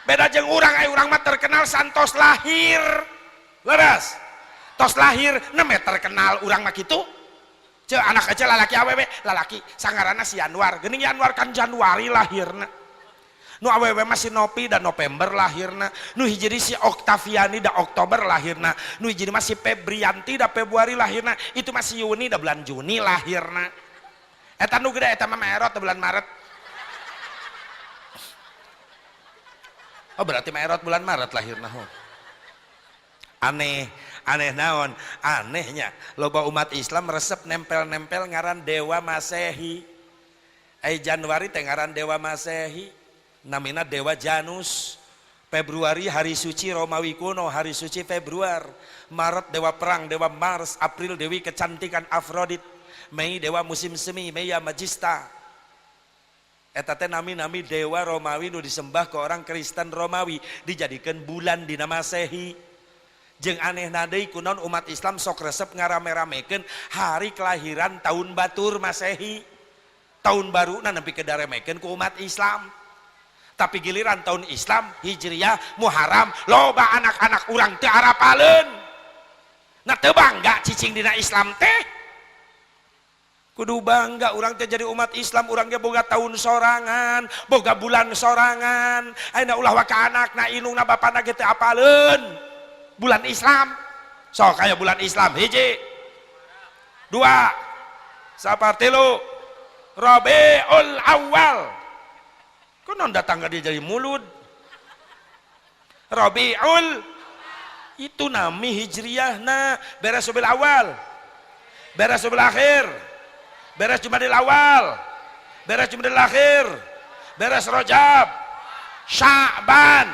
beda jeung urang, urang mah terkenal santos lahir. Leres tos lahir neme terkenal urang mah kitu. Ceu anak aja lalaki awewe, lalaki sangarana si Anwar, geuning Anwar kan Januari lahirna. Nu awewe masih Nopi dan November lahirna. Nu hijri si Oktaviani da Oktober lahirna. Nu hijri masih Febrianti da Februari lahirna. Itu masih Yuni da bulan Juni lahirna. Eta nu gede eta mah Maret da bulan Maret. Oh berarti Maret bulan Maret lahirna. Aneh naon? Anehnya loba umat Islam resep nempel-nempel ngaran Dewa Masehi. Januari teh ngaran Dewa Masehi, namina Dewa Janus. Februari hari suci Romawi kuno, hari suci Februari. Maret Dewa Perang, Dewa Mars. April Dewi kecantikan Afrodit. Mei Dewa musim semi, Mea Magista. Eta teh nami-nami dewa Romawi nu disembah ke orang Kristen Romawi, dijadikan bulan dina Masehi. Jeung aneh nadei kunon umat Islam sok resep ngarame-ramekeun hari kelahiran tahun batur Masehi. Tahun baru na nepi kedaremekeun ku umat Islam. Tapi giliran tahun Islam Hijriyah Muharram loba anak-anak urang teu arapaleun. Na teu bangga cicing dina Islam teh. Kudu bangga urang teh jadi umat Islam, urang ge boga tahun sorangan, boga bulan sorangan. Ayeuna ulah wa ka anakna inungna bapana ge teu apaleun. Bulan Islam, so kayak bulan Islam hiji, dua, sapartilu, Rabiul Awal. Konon datang ke dia jadi mulut. Rabiul itu nami hijriyahna, beres Rabiul Awal, beres Rabiul Akhir, beres Jumadil Awal, beres Jumadil Akhir, beres Rajab, Sya'ban,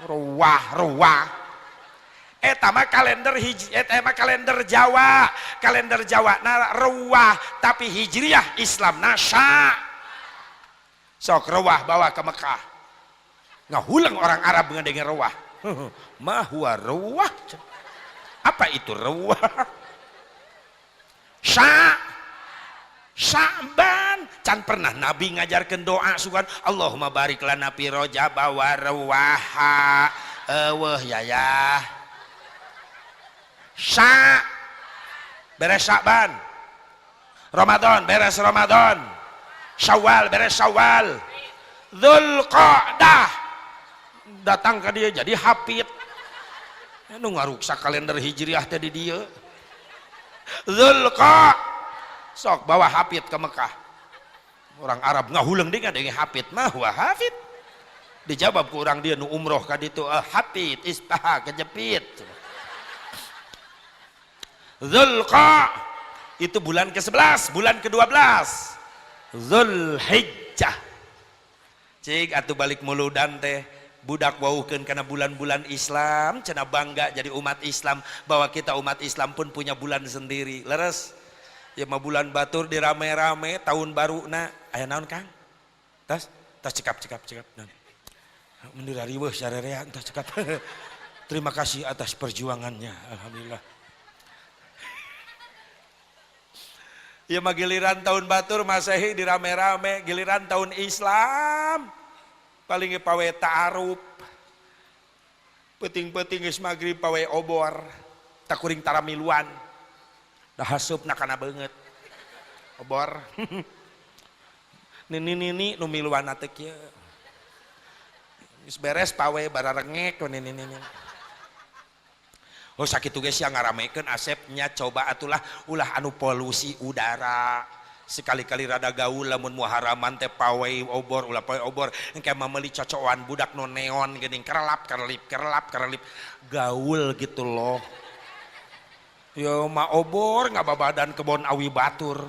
ruwah. Eta mah kalender kalender Jawa, kalender Jawa na ruwah, tapi hijriyah Islam na sya. Sok ruwah bawa ke Mekah. Ngahulang orang Arab ngedengar ruwah. Ma huwa ruwah. Apa itu ruwah? Sya. Sya'ban. Can pernah Nabi ngajarkan doa sugan Allahumma barik lana fi Rajab wa ruwaha. Ya. Beres Sya'ban, Ramadan beres Ramadan, Syawal beres Syawal, Dzulqa'dah datang ke dia jadi hafid. Nu ngaruksak kalender hijriah tadi dia. Dzulqa' sok bawa hafid ke Mekah. Orang Arab ngahuleung deui ngadenge hafid mah huwa hafid. Dijawab ku urang dia nu umroh ka ditu, hafid ispaha kejepit. Dzulqa' itu bulan ke-11, bulan ke-12 Zulhijjah. Cik atuh balik muludan teh budak wauhkeun kana bulan-bulan Islam, cenah bangga jadi umat Islam bahwa kita umat Islam pun punya bulan sendiri. Leres ya mah bulan batur dirame-rame tahun baru na aya naon Kang? Tas cekap naon. Mendira riweuh sarerea tas cekap. Terima kasih atas perjuangannya, alhamdulillah. Ya mah giliran tahun batur Masehi dirame-rame, giliran tahun Islam paling pawe ta'aruf. Peuting-peuting geus magrib pawe obor, takuring taramiluan. Da hasupna kana beungeut. Obor. Nini nu miluanna teh kieu. Geus beres pawe bararengek nini. Oh sakitu geus yang ngaramekeun asepnya coba atulah ulah anu polusi udara. Sekali-kali rada gaul lamun muharaman teh pawe obor ulah pawe obor engke mah meuli cocokan budak nu neon geuning kerelap gaul gitu loh. Yo mah obor ngababadan kebon awi batur.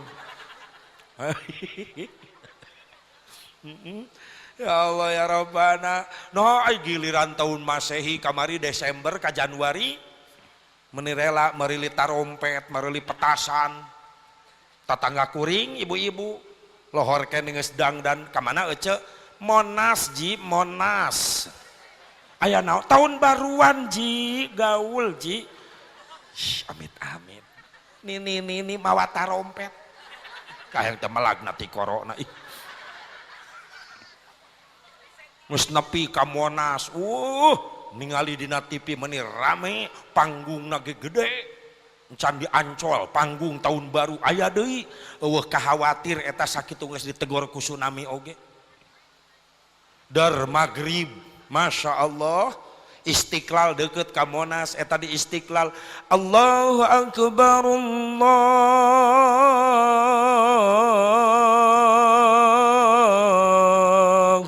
Ya Allah ya Rabbana. No giliran tahun Masehi kamari Desember ka Januari menirela merili tarompet, merili petasan, tatangga kuring ibu-ibu lohor kening geus dangdan ka mana ece Monas ji Monas aya naon tahun baruan ji gaul ji. Amit amit nini mawa tarompet kahang teh melagna ti corona ih geus nepi ka Monas ningali dina TV meuni rame panggungna ge gede can di Ancol panggung tahun baru aya deui eueuh kahawatir eta sakitu geus ditegor ku tsunami oge dar magrib Masya Allah Istiqlal deket ka Monas eta di Istiqlal Allahu Akbar Allahu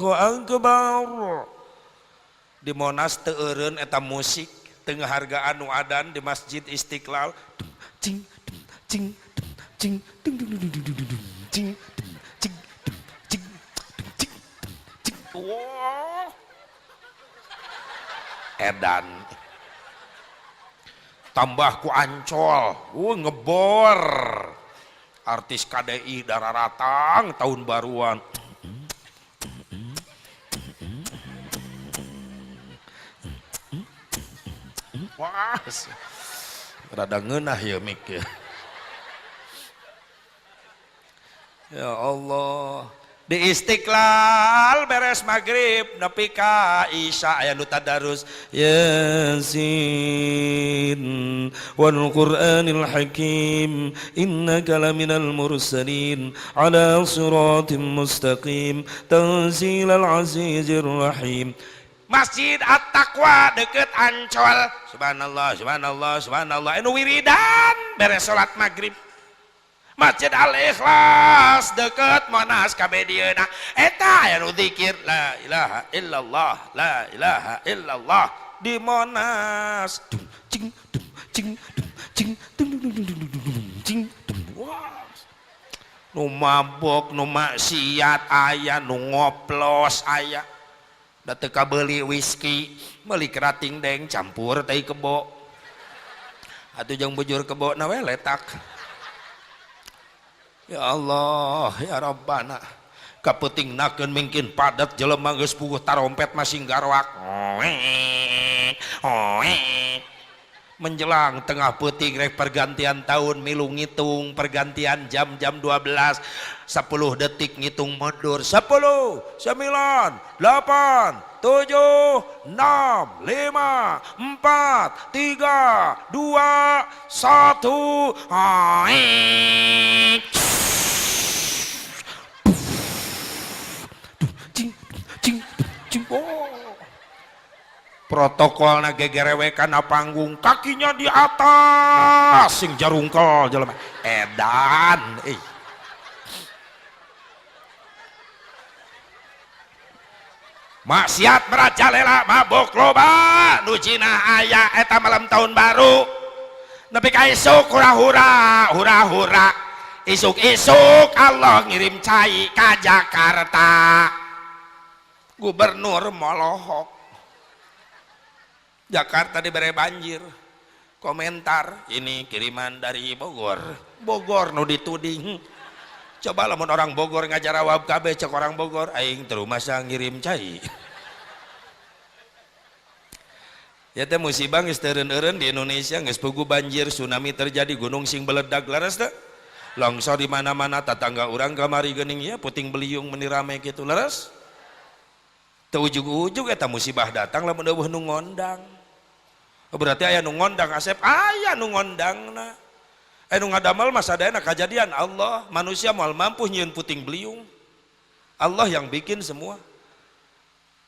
Akbar di Monas teu eureun eta musik teu ngahargaan nu adan di Masjid Istiqlal cing cing cing cing cing cing cing cing wah edan tambah ku Ancol ngebor artis KDI dararatang tahun baruan wah rada ngeunah ya mik ya Allah di Istiqlal beres maghrib nepi ka isya aya nu tadarus Yasin wal Qur'anil Hakim innaka laminal mursalin ala siratim mustaqim tanzilal azizir rahim. Masjid At-Taqwa deket Ancol subhanallah subhanallah subhanallah anu wiridan beres salat maghrib. Masjid Al-Ikhlas deket Monas kabedieuna eta aya nu zikir la ilaha illallah la ilaha illallah di Monas cing cing cing cing wah nu mabok nu maksiat aya nu ngoplos aya da teu kabeuli whisky meuli kerating deng campur teh kebo atuh jeung bujur kebona we letak. Ya Allah ya Rabbana kapetingnakeun mungkin padat jelema geus puguh tarompet masing garwak menjelang tengah peuting rek pergantian tahun milu ngitung pergantian jam-jam 12 10 detik ngitung mundur 10 9 8 7 6 5 4 3 2 1 protokolna gegerewekan na panggung kakinya di atas sing jarungkel jelema edan maksiat merajalela mabok loba nu cina aya eta malam tahun baru nepi ka isuk hura-hura hura-hura isuk-isuk Allah ngirim cai ka Jakarta gubernur molohok Jakarta dibere banjir komentar ini kiriman dari Bogor nu dituding coba lamun orang Bogor ngajar awab kabeh cek orang Bogor aing teu masa ngirim cai ya teh musibah geus teureun-eureun di Indonesia geus puguh banjir tsunami terjadi gunung sing beledag leres teh longsor di mana-mana tetangga urang kamari geuning ya puting beliung meuni rame kitu leres teu ujug-ujug eta musibah datang lamun eueuh nu ngondang berarti aya nu ngondang asep aya nu ngondangna nu ngadamel mah sadayana kajadian Allah manusia moal mampu nyieun puting beliung Allah yang bikin semua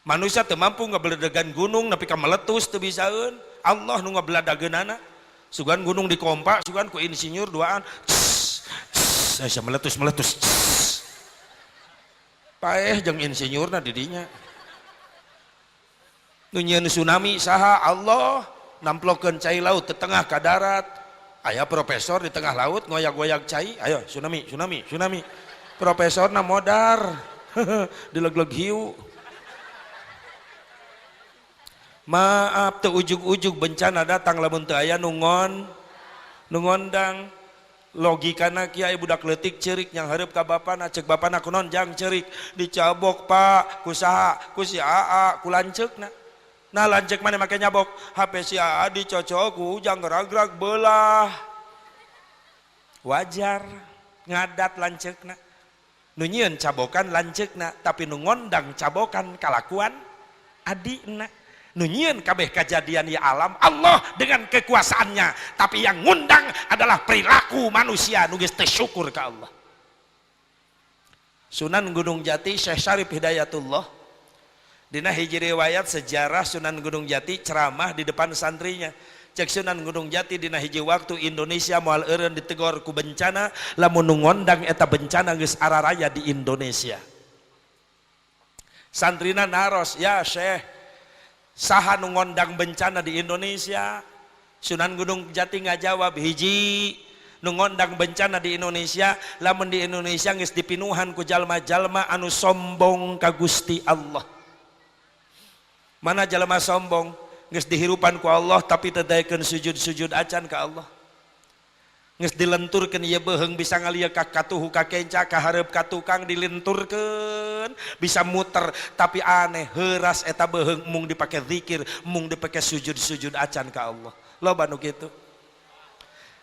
manusia teu mampu ngabeledagan gunung nepi ka meletus teu bisaeun Allah nu ngabeladageunana sugan gunung dikompak sugan ku insinyur duaan asa meletus paeh jeung insinyurna di dinya nu nyieun tsunami saha Allah namplokeun cai laut di tengah ka darat aya profesor di tengah laut ngoyak-ngoyak cai ayo tsunami profesorna modar dileg-leg hiu maaf teu ujug-ujug bencana datang lamun teu aya nu ngondang logikana kiai budak leutik ceurik yang hareup ka bapana ceuk bapana kunaon jang ceurik dicabok pak ku saha ku si aa ku lanceukna Nah lanjek mana make nyabok HP si Adi cocok ujang gerak-gerak belah wajar ngadat lancekna nu nyieun cabokan lancekna tapi nu ngondang cabokan kalakuan adina nu nyieun kabeh kejadian ya alam Allah dengan kekuasaannya tapi yang ngundang adalah perilaku manusia nu geus teu syukur ka Allah. Sunan Gunung Jati Syekh Syarif Hidayatullah dina hiji riwayat sejarah Sunan Gunung Jati ceramah di depan santrinya. Cek Sunan Gunung Jati dina hiji waktu Indonesia moal eureun ditegor ku bencana lamun nu ngondang eta bencana geus araraya di Indonesia. Santrina naros, ya Syekh, saha nu ngondang bencana di Indonesia? Sunan Gunung Jati ngajawab, hiji nu ngondang bencana di Indonesia lamun di Indonesia geus dipinuhan ku jalma-jalma anu sombong ka Gusti Allah. Mana jalma sombong geus dihirupan ku Allah tapi teu daekeun sujud-sujud acan ka Allah. Geus dilenturkeun ieu beheung bisa ngalieu ka katuhu ka kenca ka hareup ka tukang dilenturkeun bisa muter tapi aneh heuras eta beheung mung dipake zikir mung dipake sujud-sujud acan ka Allah. Loba nu kitu.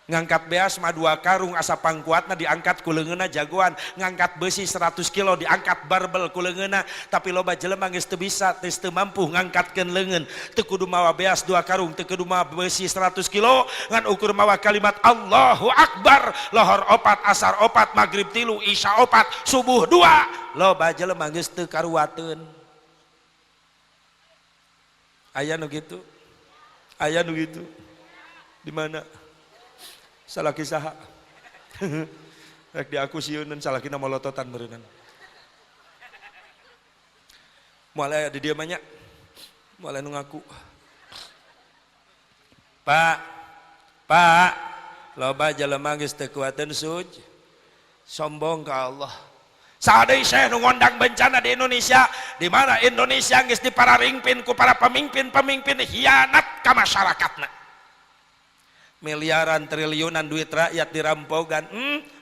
Ngangkat beas mah 2 karung asa pangkuatna diangkat ku leungeunna jagoan, ngangkat besi 100 kilo diangkat barbel ku leungeunna, tapi loba jelema geus teu bisa teu mampu ngangkatkeun leungeun, teu kudu mawa beas 2 karung, teu kudu mawa besi 100 kilo, ngan ukur mawa kalimat Allahu Akbar, lohor 4, asar 4, maghrib 3, isya 4, subuh 2, loba jelema geus teu karuateun. Aya nu kitu, aya nu kitu, di mana? Salaki saha rek diakusieun salakina molototan meureunna moal aya di dieu mah nya moal anu ngaku Pak loba jelema geus teu kuateun sombong ka Allah. Saha deui Syekh nu ngondang bencana di Indonesia di mana Indonesia geus dipararingpin ku para pemimpin-pemimpin hianat ka masyarakatna. Miliaran triliunan duit rakyat dirampogan,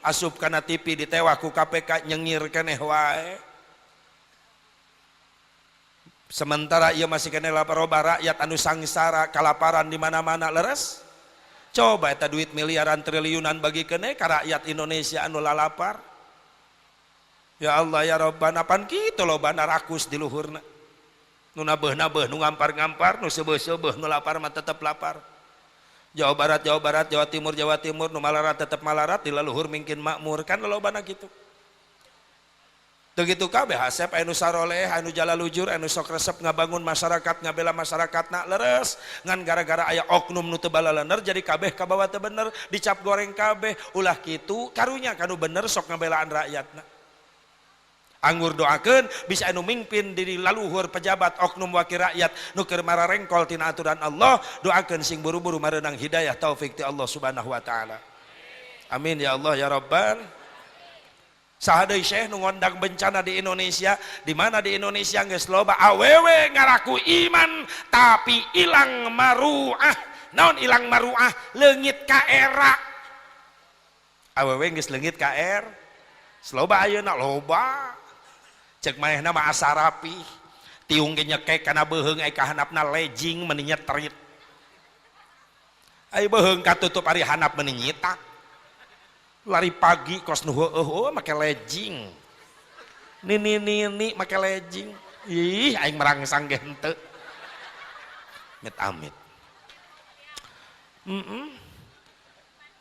asup kana TV ditewah ku KPK nyengir keneh wae. Sementara ieu masih keneh loba rakyat anu sangsara kalaparan di mana-mana leres. Coba eta duit miliaran triliunan bagi keneh ka rakyat Indonesia anu lalapar. Ya Allah ya Rabbana pan kitu lobana rakus di luhurna. Nu nabeuh-nabeuh, nu ngampar-ngampar, nu seubeuh-seubeuh, nu lapar mah tetep lapar. Jawa Barat, Jawa Timur, nu malarat tetap malarat, di laluhur mungkin makmur, kan lolobana gitu. Teu kitu kabeh hasep anu saroleh, anu jalalujur, anu sok resep ngabangun masyarakat, ngabela masyarakatna leres, ngan gara-gara aya oknum nu teu balalener jadi kabeh kabawa teu bener, dicap goreng kabeh, ulah kitu karunya kanu bener sok ngabelaan rakyatna. Anggur doakeun bisa anu mimpin di laluhur pejabat oknum wakil rakyat nu keur mararengkol tina aturan Allah, doakeun sing buru-buru mareunang hidayah taufik ti Allah Subhanahu wa taala. Amin ya Allah ya Rabbal. Saha deui Syekh nu ngondang bencana di Indonesia, di mana di Indonesia geus loba awewe ngaraku iman tapi ilang maruah. Naon ilang maruah? Leungit ka era. Awewe geus leungit ka er. Loba ayeuna loba. Cek manehna mah asa rapi tiung ge nyekek kana beuheung ai kahanapna lejing meuni nyetrit ai beuheung katutup ari hanap meuni nyitak lari pagi kos nu heueuh make lejing nini make lejing ih aing merangsang ge henteu mit amit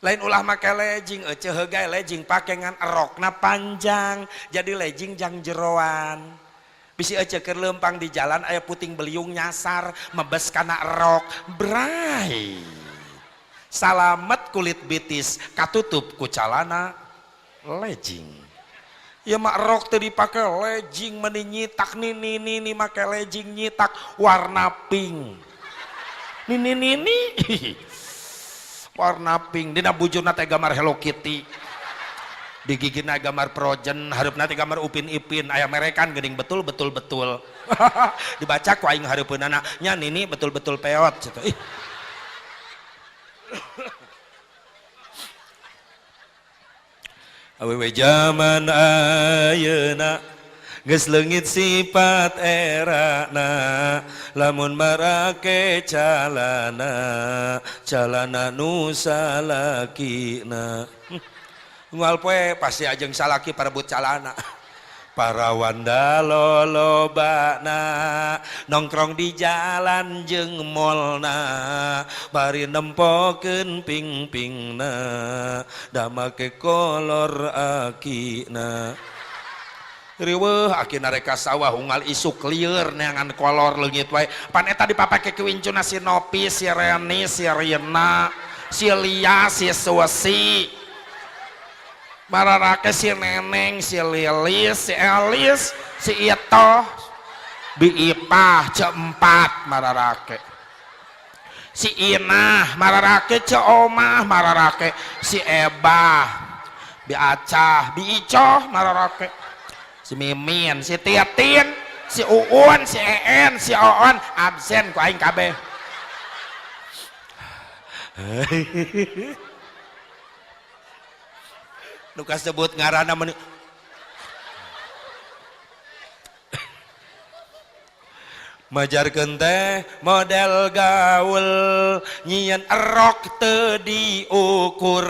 lain ulah make lejing eceuh heugay lejing pake ngan erokna panjang jadi lejing jang jeroan bisi eceuh keur leumpang di jalan aya puting beliung nyasar mebes kana erok bray salamet kulit bitis katutup ku calana lejing ya mah erok teu dipake lejing meuni nyitak nini make lejing nyitak warna pink nini warna pink dina bujurna teh gambar Hello Kitty di gigina gambar Frozen hareupna teh gambar Upin Ipin aya merekan geuning betul dibaca ku aing hareupeunana nya nini betul peot gitu awewe zaman ayeuna geus leungit sifat erana lamun marake calana nu salakina ngoal poe pasti ajeng salaki parebut calana para wanda lolobana nongkrong di jalan jeung molna bari nempokeun ping-pingna da make kolor akina riweuh akina reka sawah unggal isuk lieur neangan kolor leungit wae pan eta dipapake ku wincuna si Nopi si Reni si Rina si Lia si Susi mararake si Neneng, si Lilis, si Elis, si Ito, Biipah, Ceempat mararake. Si Inah mararake, Ceomah mararake, si Ebah, Bi Acah, Bi Icoh mararake. Si Mimin, si Titin, si Uun, si En, si Oon absen ku aing kabeh. Nu kasebut ngaranna meuni majarkeun teh model gaul nyieun erok teu diukur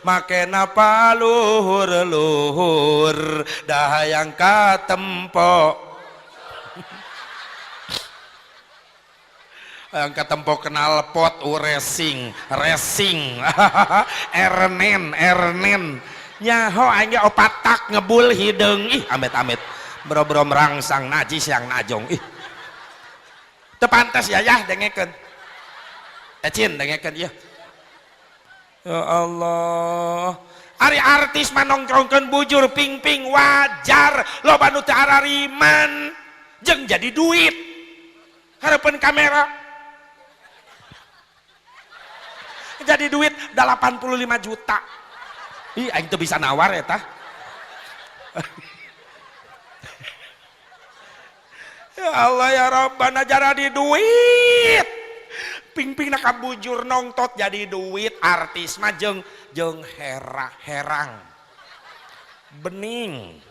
makena paluhur-luhur da hayang katempo hayang katempo kenal pot racing ernen nyaho aing opat tak ngebul hideung ih amit-amit bro-bro merangsang najis yang najong ih teu pantes ya dengekeun cin dengekeun ya Allah ari artis mah nongkrongkeun bujur ping-ping wajar loba nu teu arariman jeung jadi duit hareupeun kamera jadi duit 85 juta ih aing teu bisa nawar eta ya Allah ya Rabbana jadi duit ping-ping nak kabujur nongtot jadi duit artis mah jeung herang bening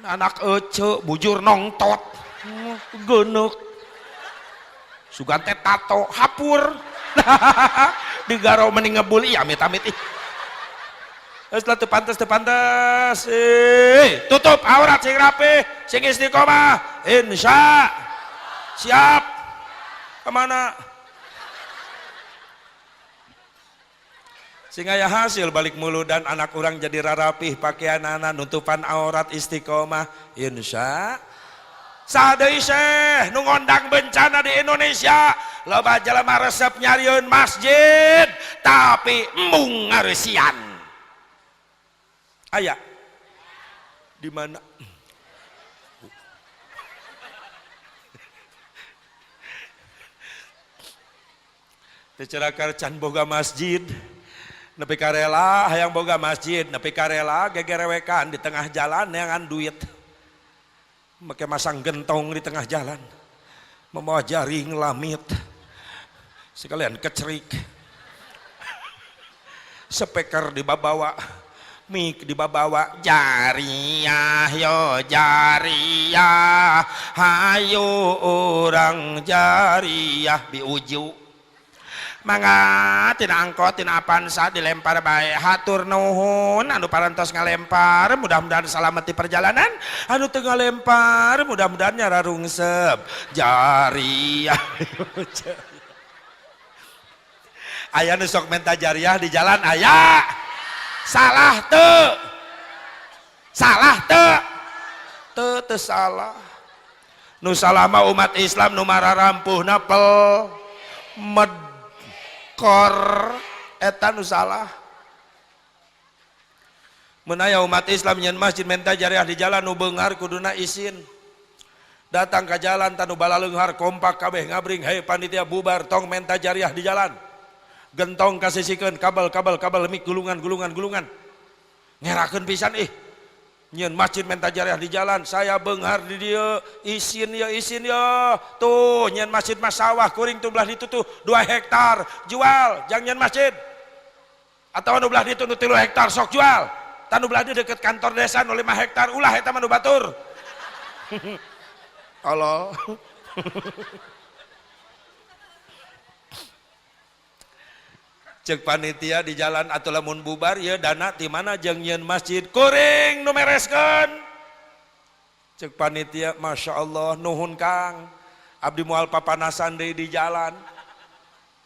anak ece bujur nongtot geuneuh sugan teh tato hapur digaro mending ngebul ih amit-amit ih Setelah teu pantes tutup aurat sing rapi sing istiqomah insya siap kemana sing aya hasil balik mulu dan anak orang jadi rarapih pakaianana nutupan aurat istiqomah insya sadeui Syekh nu ngondang bencana di Indonesia loba jelema resep nyarieun masjid tapi embung ngareusian aya di mana tecerakar can boga masjid nepi karela hayang boga masjid nepi karela gegerewekan di tengah jalan neangan duit make masang gentong di tengah jalan membawa jaring lamit sekalian kecerik speaker dibawa mik dibawa jariah yo jariah hayo orang jariah diuju mangga tina angkot tina apansa dilempar bae hatur nuhun anu parantos ngalempar mudah-mudahan selamat di perjalanan anu teu ngalempar mudah-mudahan nyararungsep jariah aya nu sok menta jariah di jalan aya salah teu teu salah nu salah mah umat Islam nu mararampuh napel medkor eta nu salah mun aya umat Islam nyeun masjid menta jariah di jalan nu beunghar kuduna izin datang ke jalan tanu balaleunghar kompak kabeh ngabring hei panitia bubar tong menta jariah di jalan gentong kasisikeun kabel mik gulungan ngerakeun pisan nyeun masjid menta jariah di jalan saya beunghar di dieu izin ya tuh nyeun masjid mah sawah kuring tuh belah ditu tuh 2 hektar jual jang nyeun masjid atau anu belah ditu nu 3 hektar sok jual tanu beladi deket kantor desa 05 hektar ulah eta mah nu batur. Allah. Cek panitia di jalan atuh lamun bubar ya dana ti mana jeung nyeun masjid kuring nu mereskeun. Cek panitia Masya Allah nuhun Kang abdi moal papanasan deui di jalan.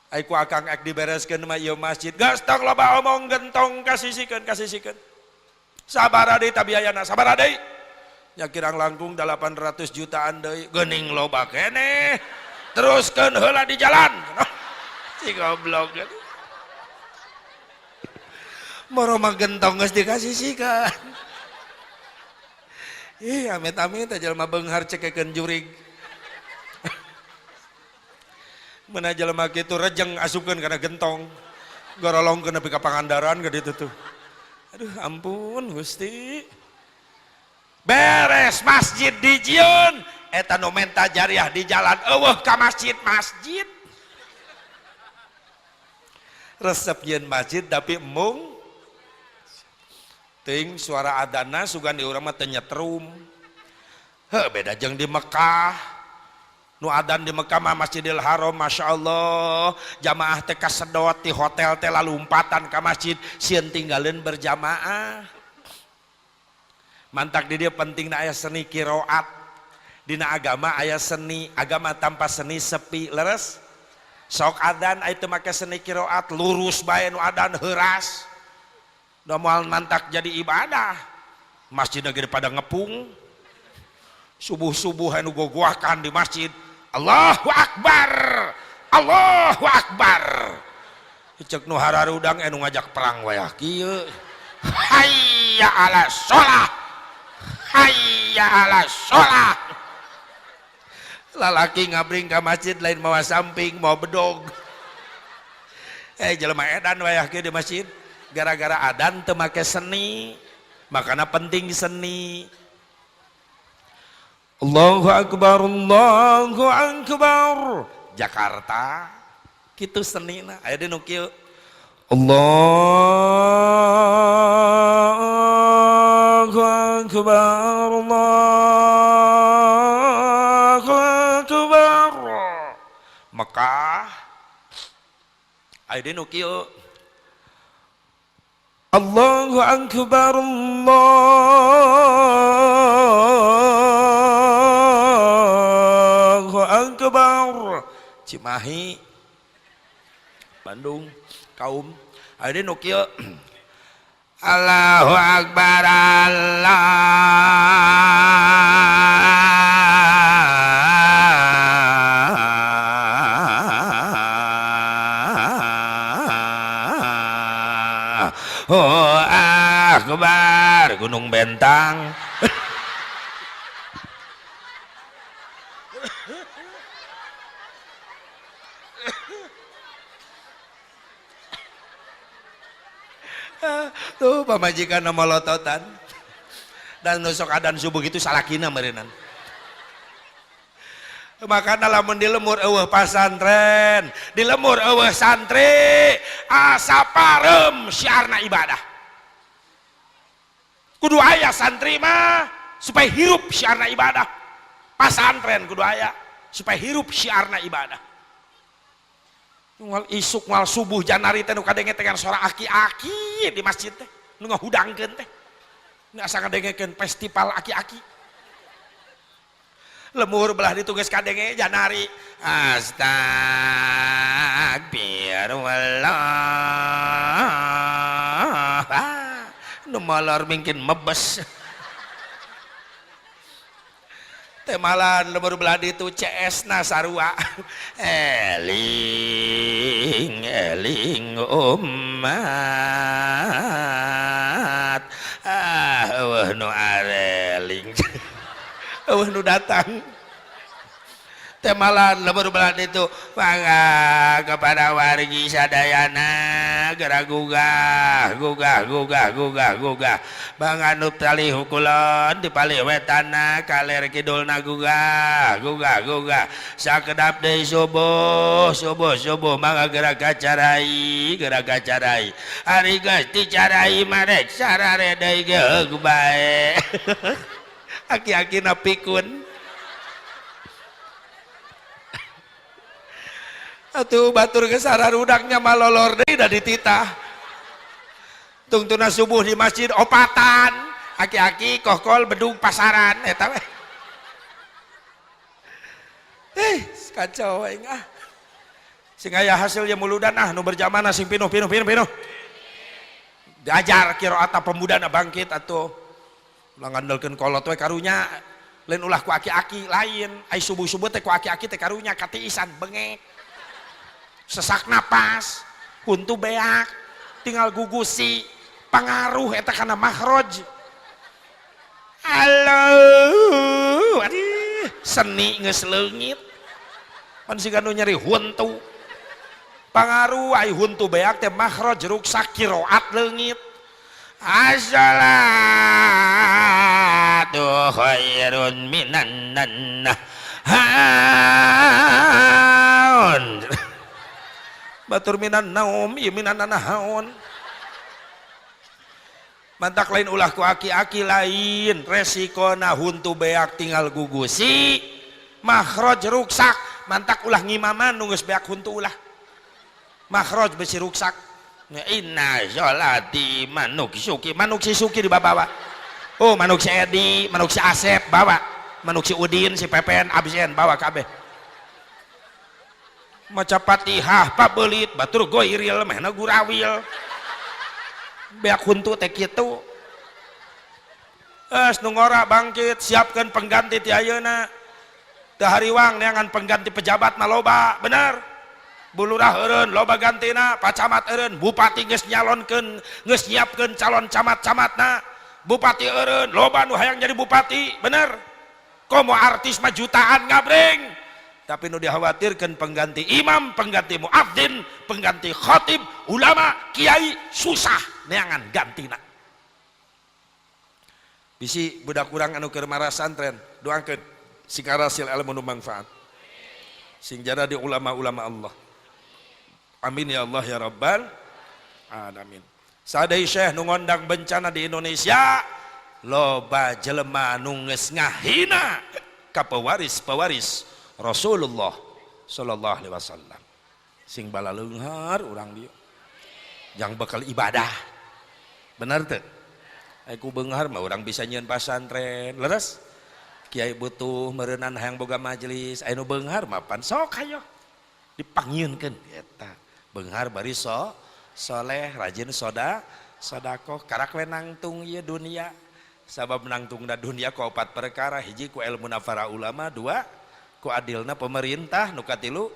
Ai ku akang ek dibereskeun mah ieu masjid geus tong loba omong gentong kasisikeun sabaraha deui tabiayana sabaraha deui nya kirang langkung 800 jutaan deui geuning loba keneh teruskeun heula di jalan. Si goblok moro mah gentong geus dikasisikeun. Ih amit-amit jelema beunghar cekekeun jurig. Mana jelema kitu rejeng asupkeun kana gentong. Gorolongkeun nepi ka Pangandaran ka ditu tuh. Aduh ampun Gusti. Beres masjid dijieun eta nu menta jariah di jalan eueuh ka masjid. Resep yeun masjid tapi mung ting suara adana sugan di urang mah teu nyetrum. Heuh beda jeung di Mekah. Nu adan di Mekah mah Masjidil Haram Masya Allah jamaah teh kasedot di hotel teh lalumpatan ka masjid sieun tinggalin berjamaah. Mantak di dia pentingna aya seni kiroat dina agama aya seni agama tanpa seni sepi leres sok adan aya teu make seni kiroat lurus bae nu adan heuras da moal mantak jadi ibadah masjid ge pada ngepung subuh-subuh anu gogoakan di masjid Allahu Akbar Allahu Akbar cek nu hararudang anu ngajak perang wayah kieu hayya ala sholah hayya ala sholah lalaki ngabring ka masjid lain mawa samping mau bedog jelema edan wayah kieu di masjid gara-gara adan teu make seni makana penting seni. Allahu Akbar Jakarta kitu senina aya di nu kieu Allahu Akbar Mekah aya di nu kieu Allahu Akbar Akbar Cimahi Bandung kaum aya nu kieu Allahu Akbar Allahu Akbar Gunung Bentang. Tuh pamajikan nama lototan dan nusuk adan subuh itu salakina meureunnan makana lamun di lemur eueuh pasantren di lemur eueuh santri asa parem syiarna ibadah kudu aya santri mah supaya hirup syiarna ibadah pasantren kudu aya supaya hirup syiarna ibadah. Ngal isuk ngal subuh janari teh nu kadenge teh suara aki-aki di masjid teh nu ngahudangkeun teh nu asa ngadengekeun festival aki-aki lemur belah ditugas kadenge janari astagfirullah nu molor mungkin mebes temalan lemur belah ditu CS na sarua eling eling umat eueuh nu areling eueuh nu datang temalan lebur belat itu mangga kepada wargi sadayana gerak gugah banganup tali hukulon di pali wetana kaler kidulna gugah sakedap deui subuh mangga gerak gacarai ari geus dicarai marek sarare deui geug bae aki-akina pikun atuh batur ge sararudaknya malolor deui da dititah tungtuna subuh di masjid opatan aki-aki kokol bedung pasaran eta we kacau aing sing aya hasilnya muludan nu berjamaah sing pinuh diajar qiraat pemudana bangkit atuh ulah ngandelkeun kolot we karunya lain ulah ku aki-aki lain ai subuh-subuh teh ku aki-aki teh karunya katiisan bengek sesak napas huntu beak tinggal gugusi pangaruh eta kana makhraj halo seni geus leungit pan siga nu nyeri huntu pangaruh ai huntu beak teh makhraj ruksak qiraat leungit as-salatu khairun minan naum batur minan naum ieu minan nahaun mantak lain ulah ku aki-aki lain resikona huntu beak tinggal gugusi makhraj ruksak mantak ulah ngimaman nu geus beak huntu ulah makhraj besi ruksak inna sholati manuk si suki dibawa oh manuk si Edi manuk si Asep bawa manuk si Udin si Pepen absen bawa kabeh maca Fatihah pabelit batur goiril mehna gurawil beak huntu teh kitu nu ngora bangkit siapkeun pengganti ti ayeuna teu hariwang neangan pengganti pejabat mah loba bener bulurah eureun loba gantina pacamat eureun bupati geus nyalonkeun geus nyiapkeun calon camat-camatna bupati eureun loba nu hayang jadi bupati bener komo artis mah jutaan ngabreng tapi nu dikhawatirkeun pengganti imam pengganti muadzin pengganti khatib ulama kiai susah neangan gantina bisi budak urang anu keur marah santren doakeun sing karasil ilmu nu manfaat sing jadi ulama-ulama Allah. Amin ya Allah ya Rabbal alamin. Sadai syekh nu ngondang bencana di Indonesia loba jelema nu geus ngahina ka pewaris Rasulullah sallallahu alaihi wasallam. Sing bala leunghar urang dieu. Yang bakal ibadah. Benar teu? Ai ku beunghar mah urang bisa nyieun pasantren. Leres? Kiai butuh meureunana hayang boga majelis, aya nu beunghar mah pan sok hayo dipangieunkeun eta. Beunghar bari soleh rajin sodakoh karak we nangtung ieu dunia sabab nangtungna dunia ku 4 perkara hiji ku ilmuna para ulama 2 ku adilna pemerintah nu katilu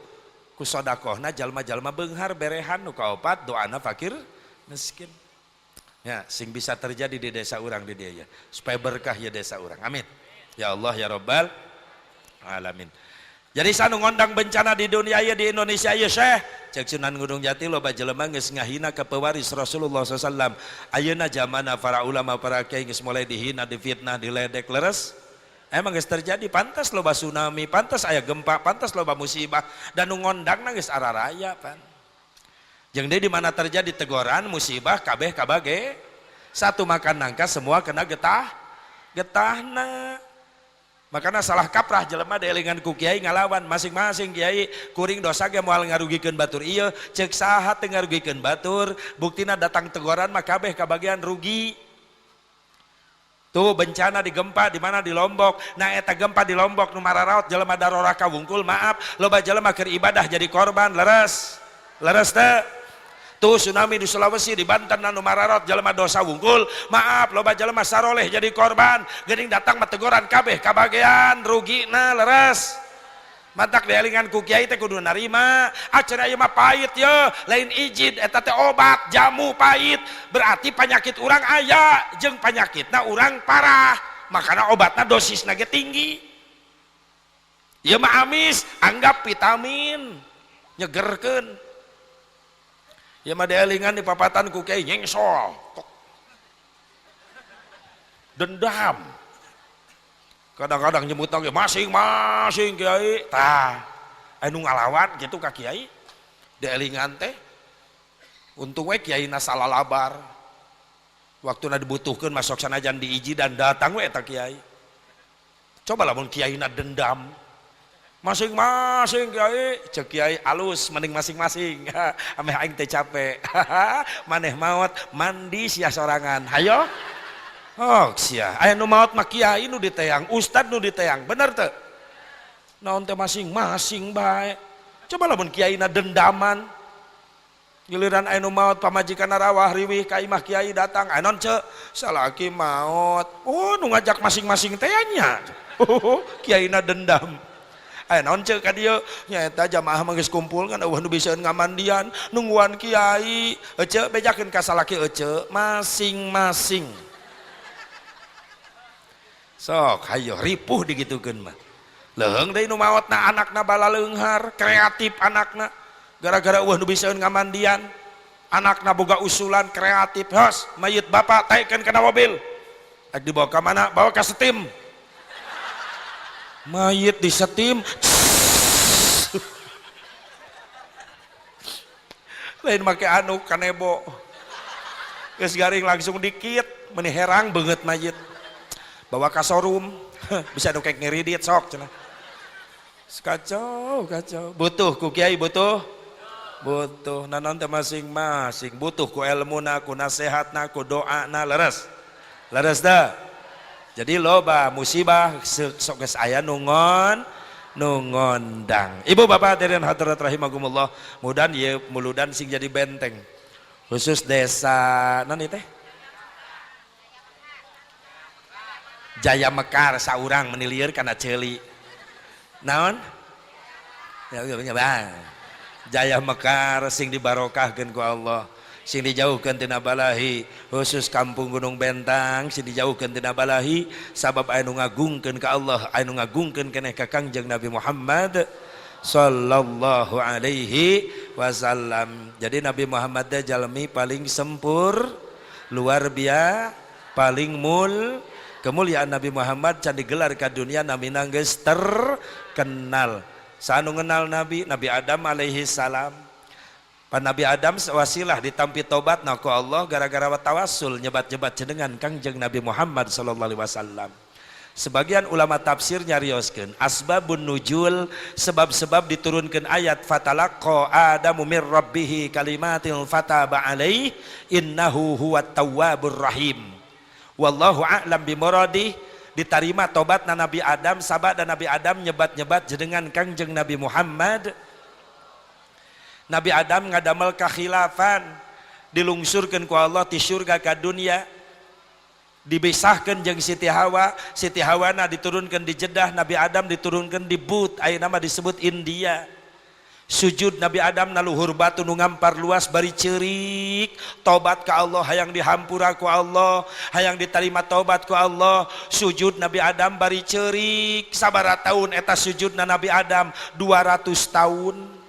ku sodakohna jalma-jalma beunghar berehan nu kaopat doana fakir miskin ya sing bisa terjadi di desa urang di dieu ya supaya berkah ya desa urang amin ya Allah ya Rabbal alamin. Jadi sanu ngondang bencana di dunia ya di Indonesia ya Syekh cek Sunan Gunung Jati loba jelema geus ngahina ka pewaris Rasulullah SAW. Ayeuna zamana para ulama para kiai geus mulai dihina difitnah diledek leres emang geus terjadi pantas loba tsunami pantas aya gempa pantas loba musibah dan nu ngondangna geus araraya pan jeung deui di mana terjadi teguran musibah kabeh kabage satu makan nangka semua kena getahna. Makanya salah kaprah jelema deelingan ku kiai ngalawan masing-masing kiai kuring dosa ge moal ngarugikeun batur ieu ceuk saha teu ngarugikeun batur buktina datang teguran mah kabeh kabagian rugi. Tuh bencana di gempa di mana di Lombok. Nah eta gempa di Lombok nu mararaot jelema daroraka wungkul maaf loba jelema keur ibadah jadi korban leres teh. Tuh tsunami di Sulawesi di Banten anu mararot jelema dosa wungkul maaf loba jelema saroleh jadi korban geuning datang mah teguran kabeh kabagean rugina leres mantak deelingan ku kiai teh kudu narima acara ieu mah pait ye lain ijid eta teh obat jamu pait berarti penyakit urang aya jeung penyakitna urang parah makana obatna dosisna ge tinggi ya mah amis anggap vitamin nyegerkeun ya mah deelingan di papatan ku kiai nyengsol dendam kadang-kadang nyebut lagi masing-masing kiai tah anu ngalawan gitu ka kiai deelingan teh untung we kiai na salalabar waktu na dibutuhkeun masuk sanajan diiji dan datang we eta kiai coba lamun kiai na dendam masing-masing kiai cek kiai alus mending masing-masing ameh aing teh capek maneh maot mandi sia sorangan hayo oh sia aya nu maot mah kiai nu diteang ustad nu diteang bener teu naon teh masing-masing bae coba lamun kiai na dendaman giliran aya nu maot pamajikan rawah riwih ka imah kiai datang anon ce salaki maot oh nu ngajak masing-masing teh nya kiai na dendam aya naon ce ka dieu nyaeta jamaah mah geus kumpul kan eueuh nu biseun ngamandian nungguan kiai ece bejakeun ka salaki ece masing-masing sok hayo ripuh digitukeun mah leung deui nu maotna anakna bala leunghar kreatif anakna gara-gara eueuh nu biseun ngamandian anakna boga usulan kreatif hos mayit bapak taikeun kana mobil rek dibawa ka mana bawa ka setim mayit di setim lain make anu kanebo geus garing langsung dikit meni herang beungeut mayit bawa ka showroom bisa nu kek ngiridit sok cenah kacau butuh ku kiai butuh nanon teh masing-masing butuh ku ilmuna ku nasehatna ku doana leres dah jadi loba musibah sok geus aya nu ngondang ibu bapak hadirin hadirat rahimakumullah mudan ieu muludan sing jadi benteng khusus desa non teh Jaya Mekar saurang menilieur kana ceuli naon ya bang Jaya Mekar sing dibarokahkeun ku Allah sing dijauhkeun tina balahi khusus kampung Gunung Bentang sing dijauhkeun tina balahi sabab anu ngagungkeun ka Allah anu ngagungkeun keneh ka Kangjeng Nabi Muhammad sallallahu alaihi wasallam jadi Nabi Muhammad teh jalmi paling sempur luar biasa paling kemuliaan Nabi Muhammad can digelar ka dunia namina geus terkenal sanu ngenal Nabi Adam alaihi salam pan Nabi Adam wasilah ditampi tobatna ku Allah gara-gara tawassul nyebat-nyebat jenengan Kangjeng Nabi Muhammad sallallahu alaihi wasallam sebagian ulama tafsir nyarioskeun asbabun nuzul sebab-sebab diturunkeun ayat fatalaqqa adamu mir rabbih kalimatin fataba alaihi innahu huwat tawwabur rahim wallahu a'lam bimuradi diterima tobatna Nabi Adam sabada Nabi Adam nyebat-nyebat jenengan Kangjeng Nabi Muhammad Nabi Adam ngadamel kakhilafan dilungsurkeun ku Allah ti surga ka dunia dibisahkeun jeung Siti Hawana diturunkeun di Jeddah Nabi Adam diturunkeun di But ayeuna mah disebut India sujud Nabi Adam na luhur batu nu ngampar luas bari ceurik tobat ka Allah hayang dihampura ku Allah hayang diterima tobat ku Allah sujud Nabi Adam bari ceurik sabaraha taun eta sujudna Nabi Adam 200 tahun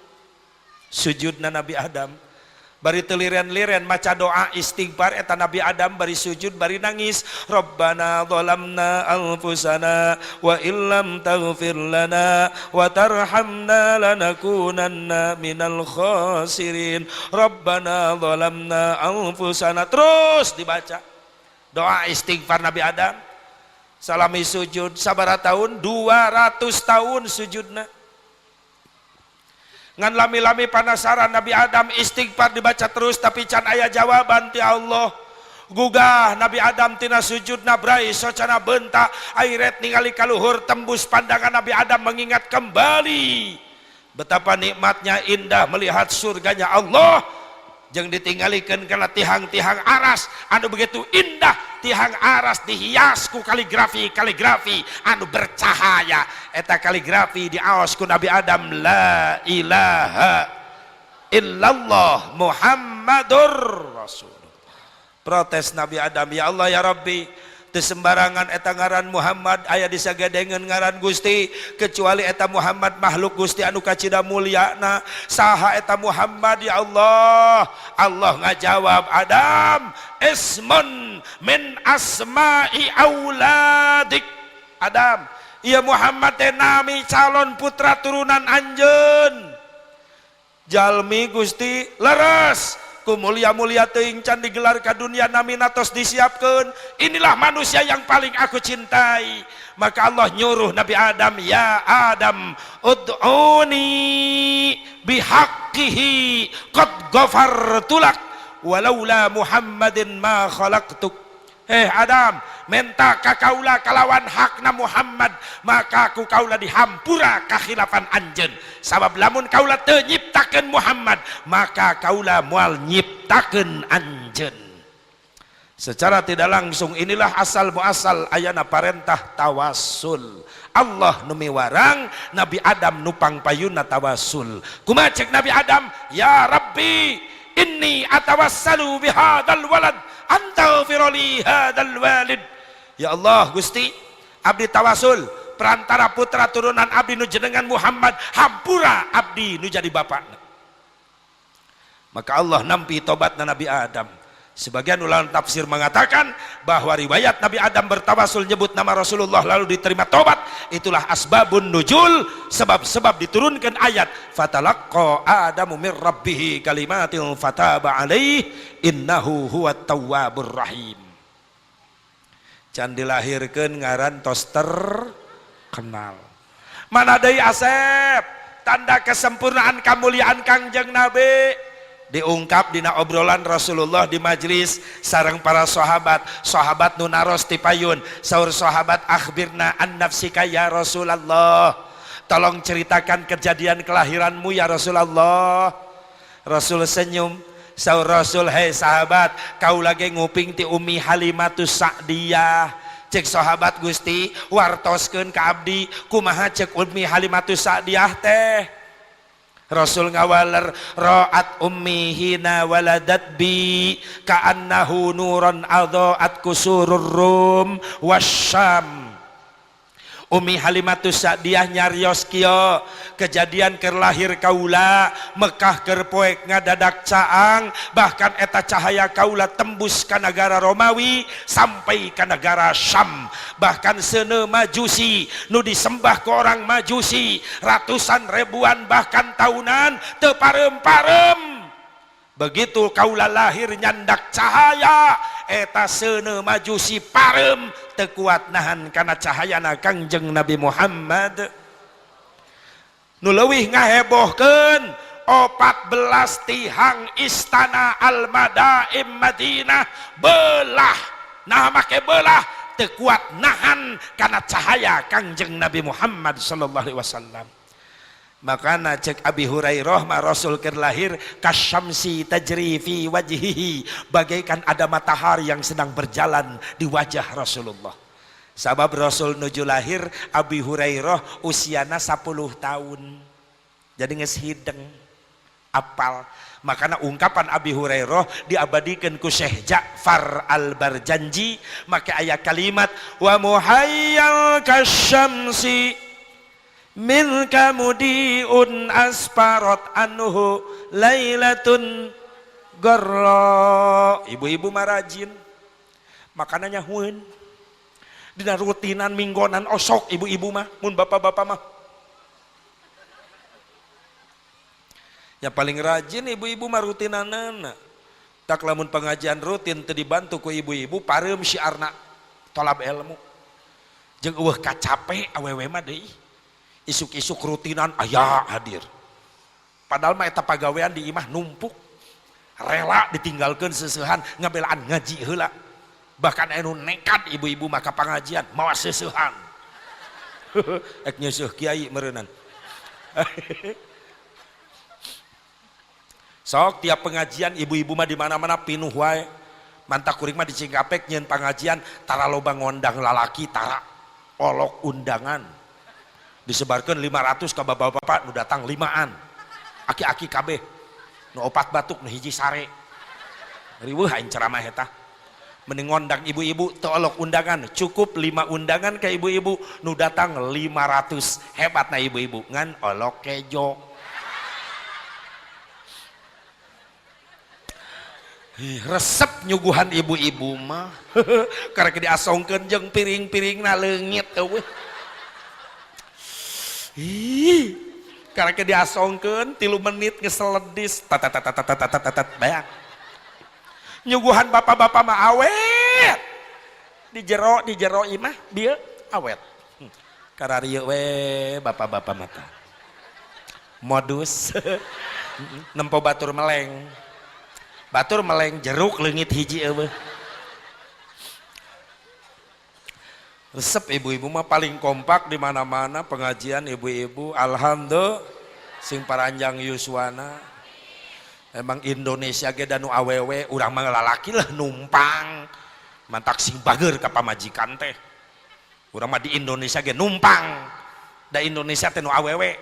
sujudna Nabi Adam bari teliren-liren maca doa istighfar eta Nabi Adam bari sujud bari nangis Rabbana zalamna anfusana wa illam taghfir lana wa tarhamna lanakunanna minal khasirin Rabbana zalamna anfusana terus dibaca doa istighfar Nabi Adam salami sujud sabaraha tahun 200 tahun sujudna ngan lami-lami panasaran Nabi Adam istighfar dibaca terus tapi can aya jawaban ti Allah gugah Nabi Adam tina sujudna brai socana bentak airet ningali kaluhur tembus pandangan Nabi Adam mengingat kembali betapa nikmatnya indah melihat surganya Allah jeung ditinggalikeun kana tihang-tihang aras anu begitu indah tihang aras dihias ku kaligrafi anu bercahaya eta kaligrafi diaos ku Nabi Adam la ilaha illallah Muhammadur Rasulullah protes Nabi Adam ya Allah ya Rabbi teu sembarangan eta ngaran Muhammad aya di sagedengeun ngaran Gusti kecuali eta Muhammad makhluk Gusti anu kacida mulyana. Saha eta Muhammad ya Allah? Allah ngajawab, Adam ismun min asma'i auladik. Adam, ieu Muhammad teh nami calon putra turunan anjeun. Jalmi Gusti leres ku mulia-mulia teuing can digelar ka dunia namina tos disiapkeun. Inilah manusia yang paling aku cintai. Maka Allah nyuruh Nabi Adam, ya Adam ud'uni bihaqqihi qad ghafartu lak walaula Muhammadin ma khalaqtuk. Adam, menta ka kaula kalawan hakna Muhammad maka ku kaula dihampura kakhilafan anjeun. Sabab lamun kaula teu nyiptakeun Muhammad maka kaula moal nyiptakeun anjeun. Secara tidak langsung inilah asal muasal ayana parentah tawassul. Allah nu miwarang Nabi Adam nupang payuna tawassul. Kumaha cek Nabi Adam, ya Rabbi inni atawassalu bihadzal walad anta firoli hadzal walid. Ya Allah Gusti, abdi tawasul perantara putra turunan abdi nu jenengan Muhammad, hampura abdi nu jadi bapakna. Maka Allah nampi tobatna Nabi Adam. Sebagian ulama tafsir mengatakan bahwa riwayat Nabi Adam bertawasul nyebut nama Rasulullah lalu diterima tobat, itulah asbabun nuzul, sebab-sebab diturunkan ayat fatalaqqa adamu mir rabbih kalimatin fataba alaih innahu huwat tawwabur rahim. Can dilahirkeun ngaran toster kenal. Mana deui Asep tanda kesempurnaan kemuliaan Kangjeng Nabi diungkap dina obrolan Rasulullah di majlis sareng para sahabat. Sahabat nu naros ti payun, saur sahabat, akhbirna an nafsika ya Rasulullah, tolong ceritakan kejadian kelahiranmu ya Rasulullah. Rasul senyum, saur Rasul, hei sahabat, kau lagi nguping ti Ummi Halimatus Sa'diyah. Cek sahabat, Gusti wartoskeun ka abdi kumaha cek Ummi Halimatus Sa'diyah teh. Rasul ngawaler, ra'at ummi hina waladat bi ka'annahu nuran adha'at kusurur rum wasyam. Ummi Halimatus Sa'diyah nyarios kieu kejadian keur lahir kaula Mekah keur poek ngadadak caang, bahkan eta cahaya kaula tembus ka negara Romawi sampai ka negara Syam. Bahkan seuneu Majusi nu disembah ku orang Majusi ratusan ribuan bahkan tahunan teu parem-parem. Begitu kaula lahir nyandak cahaya, eta seuneu Majusi parem teu kuat nahan kana cahayana Kangjeng Nabi Muhammad. Nu leuwih ngahebohkeun 14 tihang istana Al-Madaim Madinah belah, nah make belah teu kuat nahan kana cahaya Kangjeng Nabi Muhammad sallallahu alaihi wasallam. Makana cek Abi Hurairah ma Rasul keur lahir kasyamsi tajri fi wajhihi, bagaikan ada matahari yang sedang berjalan di wajah Rasulullah. Sabab Rasul nuju lahir Abi Hurairah usiana 10 tahun. Jadi geus hideng apal. Makana ungkapan Abi Hurairah diabadikeun ku Syekh Ja'far Al-Barjanji, make aya kalimat wa muhayyal kasyamsi min kamudiun asparat anhu lailatun garra. Ibu-ibu marajin makanannya hueun dina rutinan minggonan osok ibu-ibu mah. Mun bapak-bapak mah yang paling rajin ibu-ibu mah rutinanana. Tak lamun pengajian rutin teu dibantu ku ibu-ibu pareum syiarna tolab ilmu jeung eueuh kacape awewe mah deui. Isuk-isuk rutinan aya hadir, padahal mah eta pagawean di imah numpuk, rela ditinggalkeun seusehan ngabelaan ngaji heula. Bahkan anu nekat ibu-ibu maka pengajian mawa seusehan ek nyeusuh kiai meureunnan. Sok tiap pengajian ibu-ibu mah di mana-mana pinuh wae. Mantak kuring mah di Cingkapek nyeun pengajian tara loba ngondang lalaki tara olok undangan. Disebarkan 500 ke bapak-bapak nu datang 5an, aki-aki kabeh nu 4 batuk nu hiji sare riweuh aing ceramah eta. mending ngondang ibu-ibu tolok undangan cukup 5 undangan ke ibu-ibu nu datang 500 hebat na ibu-ibu ngan olok kejo. Resep nyuguhan ibu-ibu mah karena diasongkeun jeung piring-piringna leungit eueuh. Karena diasongkeun 3 menit geus seledis tat bayang. Nyuguhan bapak-bapak mah awet. Di jero imah bieu awet. Kararieu we bapak-bapak mata. Modus nempo batur meleng. Batur meleng jeruk leungit hiji eueuh. Resep ibu-ibu mah paling kompak di mana-mana pengajian ibu-ibu. Alhamdulillah sing paranjang yuswana. Emang Indonesia ge da nu awewe urang mah lalaki lah numpang. Mantak sing bager ka pamajikan teh. Urang mah di Indonesia ge numpang. Da Indonesia teh nu awewe.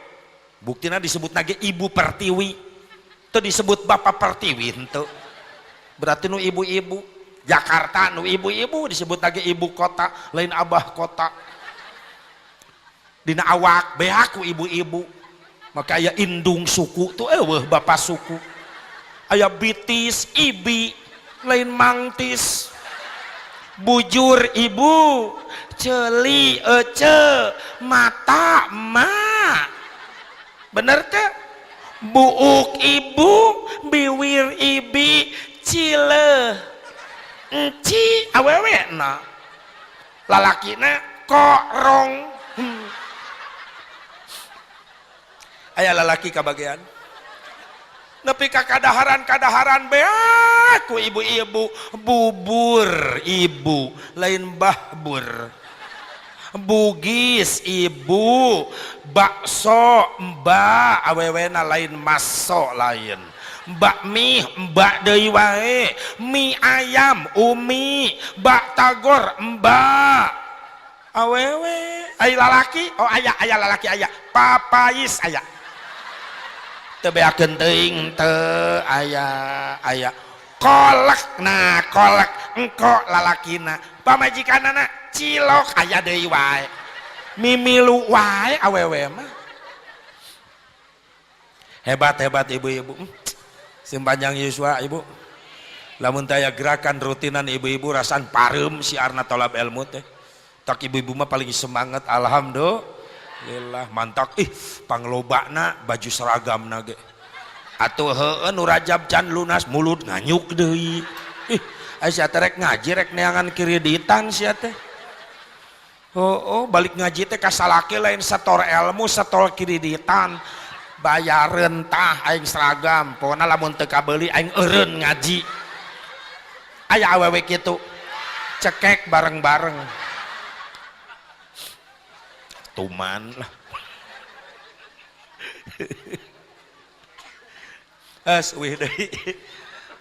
Buktina disebutna ge ibu pertiwi. Teu disebut bapak pertiwi henteu. Berarti nu ibu-ibu. Jakarta nu ibu-ibu disebut lagi ibu kota, lain abah kota. Dina awak beaku ibu-ibu. Maka aya indung suku tuh eueuh bapak suku. Aya bitis, ibi, lain mangtis. Bujur ibu, celi ece, mata ma. Bener teh? Buuk ibu, biwir ibi, cile enci awewe na lalakina korong. Aya lalaki kabagian nepi ka kadaharan bea ku ibu-ibu. Bubur ibu lain bahbur. Bugis ibu, bakso mbak awewena lain maso lain. Bakmi mbak deui wae, mie ayam umi, bak tagor mbak awewe. Ai lalaki oh aya lalaki aya papais aya teu beakeun teuing teu aya kolek. Nah kolek engko lalakina pamajikanana cilok aya deui wae, mimilu wae awewe mah. Hebat ibu-ibu. Simpanjang Yuswa ibu. Lamun taya gerakan rutinan ibu-ibu rasan pareum siarna tolab ilmu teh. Tak ibu-ibu mah paling semangat. Alhamdulillah mantak. Panglobana baju seragamna ge. Atuh heueuh nu Rajab can lunas mulut nganyuk deui. Aya sia teh rek ngaji rek neangan kreditan sia teh. Oh balik ngaji teh ka salaki lain sator ilmu sator kreditan. Bayareun tah aing seragam pokona lamun teu kabeuli aing eureun ngaji. Aya awewe kitu cekek bareng-bareng tuman lah. Wih deui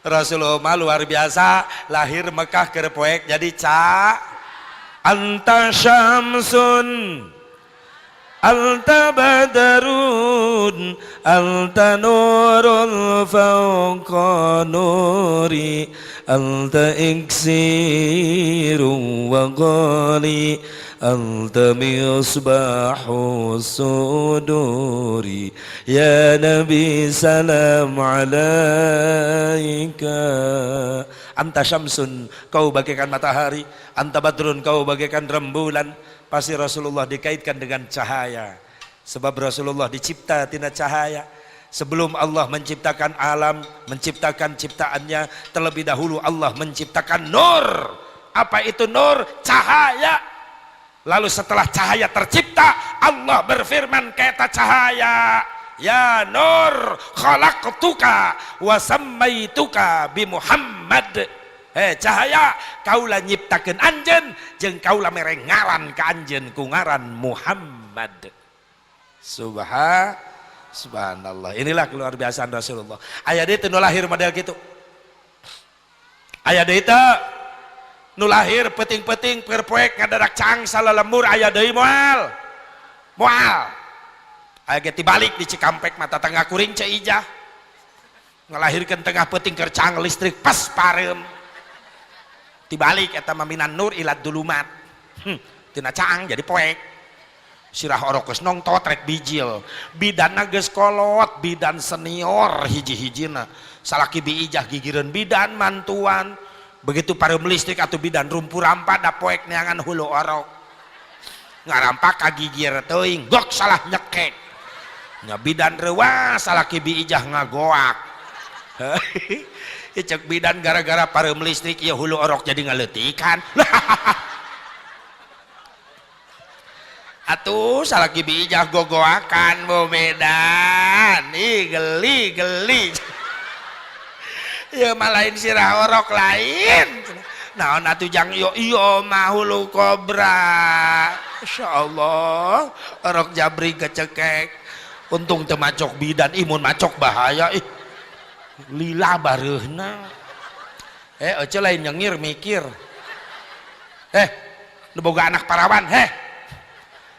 Rasulullah mah luar biasa lahir Mekah keur poek jadi ca anta syamsun anta badarun anta nurul fawqa nuri anta iksiru wa ghali anta misbahu suduri ya nabi salam alaika. Anta syamsun kau bagaikan matahari, anta badrun kau bagaikan rembulan. Pasti Rasulullah dikaitkan dengan cahaya. Sebab Rasulullah dicipta tina cahaya. Sebelum Allah menciptakan alam, menciptakan ciptaannya, terlebih dahulu Allah menciptakan nur. Apa itu nur? Cahaya. Lalu setelah cahaya tercipta, Allah berfirman kata cahaya, ya nur khalaqtuka wa sammaituka bi Muhammad. Cahaya kaulah nyiptakeun anjeun jeung kaulah mere ngaran ka anjeun ku ngaran Muhammad. Subhanallah. Inilah keluar biasaan Rasulullah. Aya deui teu nu lahir model kitu. Aya deui teu nu lahir peuting-peuting perpoek ngadadak cang salalembur aya deui moal. Aya ge tibalik di Cikampek mata tengah kuring ceu ijah. Ngalahirkeun tengah peuting keur cang listrik pas pareum. tibalik eta mah minan nur ilad dulumat tina caang jadi poek sirah orok geus nongtot rek bijil bidanna geus kolot bidan senior hiji-hijina salaki biijah gigireun bidan mantuan begitu pareum listrik atuh bidan rumpu rampa da poek neangan hulu orok ngarampak kagigir teuing gok salah nyekek nya bidan rewa salaki biijah ngagoak cek bidan gara-gara pareum listrik ieu hulu orok jadi ngaleutikan atuh salaki biijah gogoakan bomedan ih geli ya malain sirah orok lain naon atuh jang iyo mah hulu kobra insyaallah orok jabri kecekek untung teu macok bidan imun macok bahaya ih lila bareuhna ece lain nyengir mikir nu boga anak parawan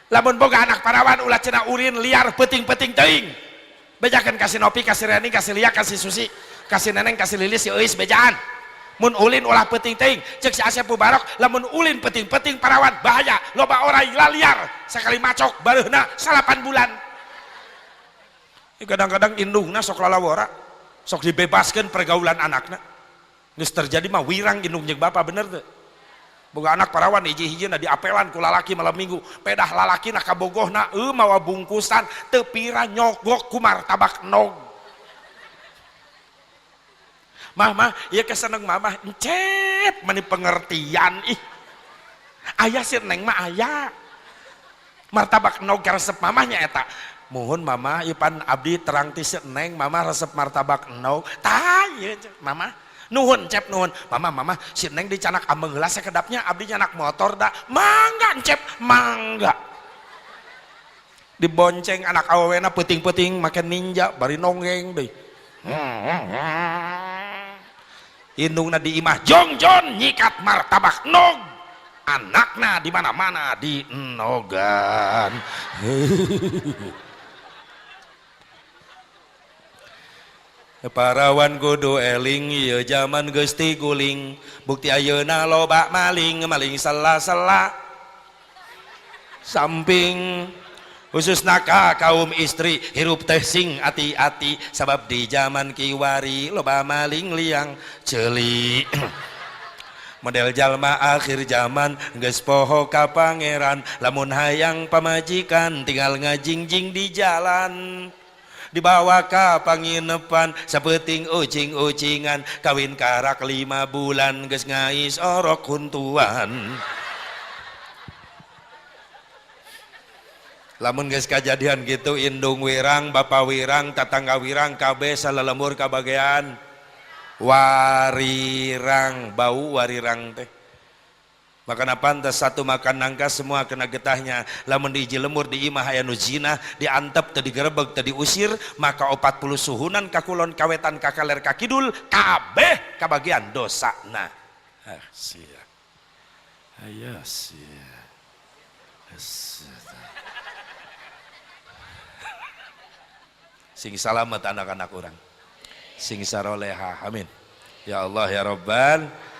lamun boga anak parawan ulah cenah urin liar peuting-peuting teuing bejakeun kasih Nopi kasih Reni kasih Lia kasih Susi kasih Neneng kasih Lilis si Eus bejaan mun ulin ulah peuting teuing cek si Asep Mubarok lamun ulin peuting-peuting parawan bahaya loba orai laliar sakali macok bareuhna 8 bulan kadang-kadang indungna sok lalawora sok dibebaskan pergaulan anakna geus terjadi mah wirang indung jeung bapa bener teu boga anak parawan hiji-hijina diapelan ku lalaki malam minggu pedah lalaki na kabogohna mawa bungkusan teu pira nyogok ku martabak nog mah ieu keseneng mama encep mani pengertian ih aya si neng mah aya martabak nog resep mamahnya eta mohon mama ipan abdi terang ti si neng mama resep martabak nog tah ieu mama nuhun cep nuhun mama si neng dicanak ambeng heula sakedapnya abdi nyanak motor da mangga cep mangga dibonceng anak awewena peuting-peuting make ninja bari nonggeng deui indungna di imah jongjon nyikat martabak nog anakna di mana-mana di nogan parawan kudu eling ieu zaman geus ti guling bukti ayeuna loba maling sela-sela samping khususna ka kaum istri hirup teh sing ati-ati sabab di zaman kiwari loba maling liang ceuli model jalma akhir zaman geus poho ka pangeran lamun hayang pamajikan tinggal ngajingjing di jalan dibawa ka panginepan sapeting ucing-ucingan kawin karak 5 bulan geus ngais orok huntuan lamun geus kajadian gitu indung wirang bapa wirang tatangga wirang kabeh salelembur kabagean warirang bau warirang teh makana pantas satu makan nangka semua kena getahnya lamun di lemur di imah aya nu zina diantep teu digerebeg teu diusir maka 40 suhunan kakulon kawetan kakaler kakidul kabeh kabagian dosana sia aya sia sing salamet anak-anak orang sing saroleha amin ya Allah ya Rabbal.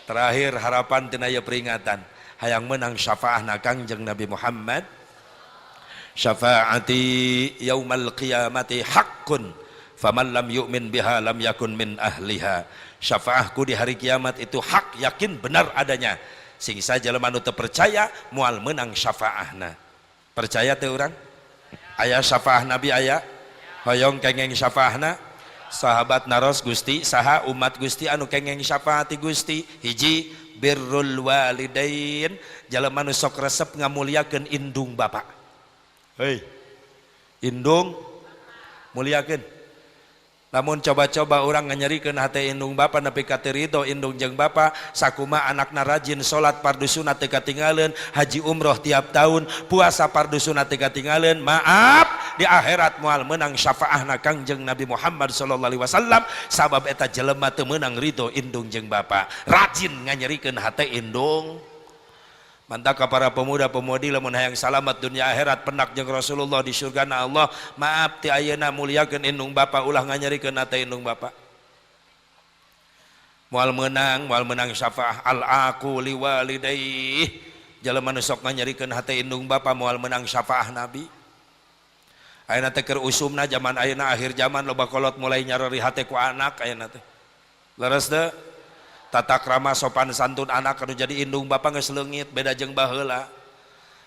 Terakhir harapan tinaya peringatan hayang menang syafaahna Kangjeng Nabi Muhammad syafaati yaumal qiyamati haqqun faman lam yu'min biha lam yakun min ahliha syafaahku di hari kiamat itu hak yakin benar adanya sing saja lemah nu teu percaya moal menang syafaahna percaya teu urang aya syafaah Nabi aya hoyong kengeng syafaahna sahabat naros Gusti saha umat Gusti anu kengeng syafaati Gusti hiji birrul walidain jalema nu sok resep ngamuliakeun indung bapa indung muliakeun lamun coba-coba orang nganyerikeun hate indung bapa nepi ka teu ridho indung jeung bapa sakuma anakna rajin salat fardu sunat teu katinggaleuan haji umroh tiap tahun puasa fardu sunat teu katinggaleuan maaf di akhirat moal menang syafaahna Kangjeng Nabi Muhammad sallallahu alaihi wasallam sabab eta jelema teu meunang ridho indung jeung bapa rajin nganyerikeun hate indung mantap ka para pemuda-pemudi lamun hayang salamet dunia akhirat pendak jeung Rasulullah di surgana Allah maaf ti ayeuna muliakeun indung bapa ulah nganyerikeun hate indung bapa moal menang syafaah al aku liwalidayh jelema nu sok nganyarikeun hate indung bapa moal menang syafaah nabi. Ayeuna teh keur usumna zaman ayeuna akhir zaman loba kolot mulai nyarori hate ku anak ayeuna teh leres teh tata krama sopan santun anak anu jadi indung bapa geus leungit beda jeung baheula.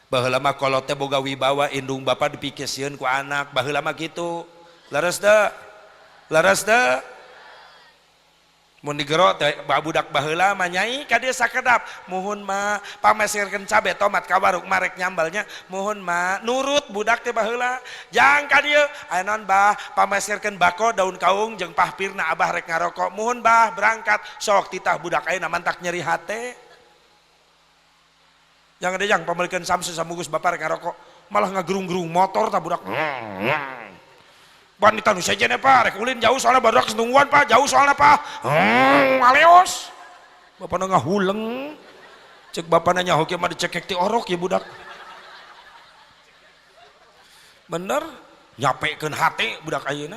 Baheula mah kolot teh boga wibawa indung bapa dipikesieun ku anak baheula mah kitu leres teh mun digero teh budak baheula mah nyai ka dieu sakedap muhun mah pamesirkeun cabe tomat ka warung marek nyambalnya muhun mah nurut budak teh baheula jang ka dieu aya naon bah pamesirkeun bako daun kaung jeung pahpirna abah rek ngarokok muhun bah berangkat sok titah budak ayeuna mantak nyeri hate jang ada jang pamelikeun samsu samungkus bapa rek ngarokok malah ngagerung-gerung motor tah budak wanita nu sejenna Pak rek ulin jauh soalnya barudak senungguan Pak jauh soalnya Pak aleos bapana ngahuleng cek bapana nyaho kieu mah dicekek ti orok ya budak bener nyapekeun hate budak ayeuna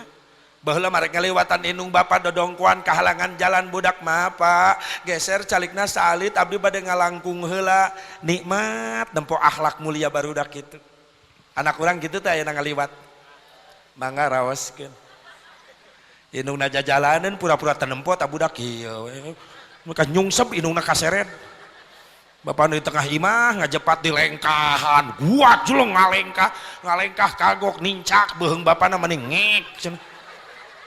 baheula mah rek ngalewatan indung bapa dodongkoan kahalangan jalan budak mah Pak geser calikna salit abdi bade ngalangkung heula nikmat nempo akhlak mulia barudak kitu anak urang kitu teh ayeuna ngaliwat mangga rawaskeun indungna jajalaneun pura-pura tenempo tak budak ieu we ka nyungsep indungna kaseret bapa nu di tengah imah ngajepat di lengkahan guat julung ngalengkah kagok nincak beuheung bapana mending ngek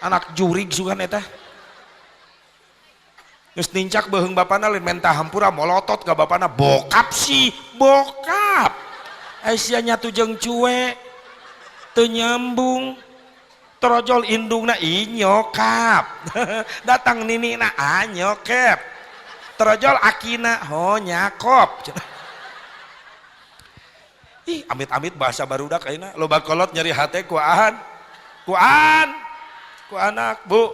anak jurig sugan eta geus nincak beuheung bapana lain mentah hampura molotot ka bapana bokap sih bokap aya nyatu jeung cuek teu nyambung trojol indungna inyokap datang ninina anyokep trojol akina ho nyakop ih amit-amit bahasa barudak ayeuna loba kolot nyeri hate ku anak bu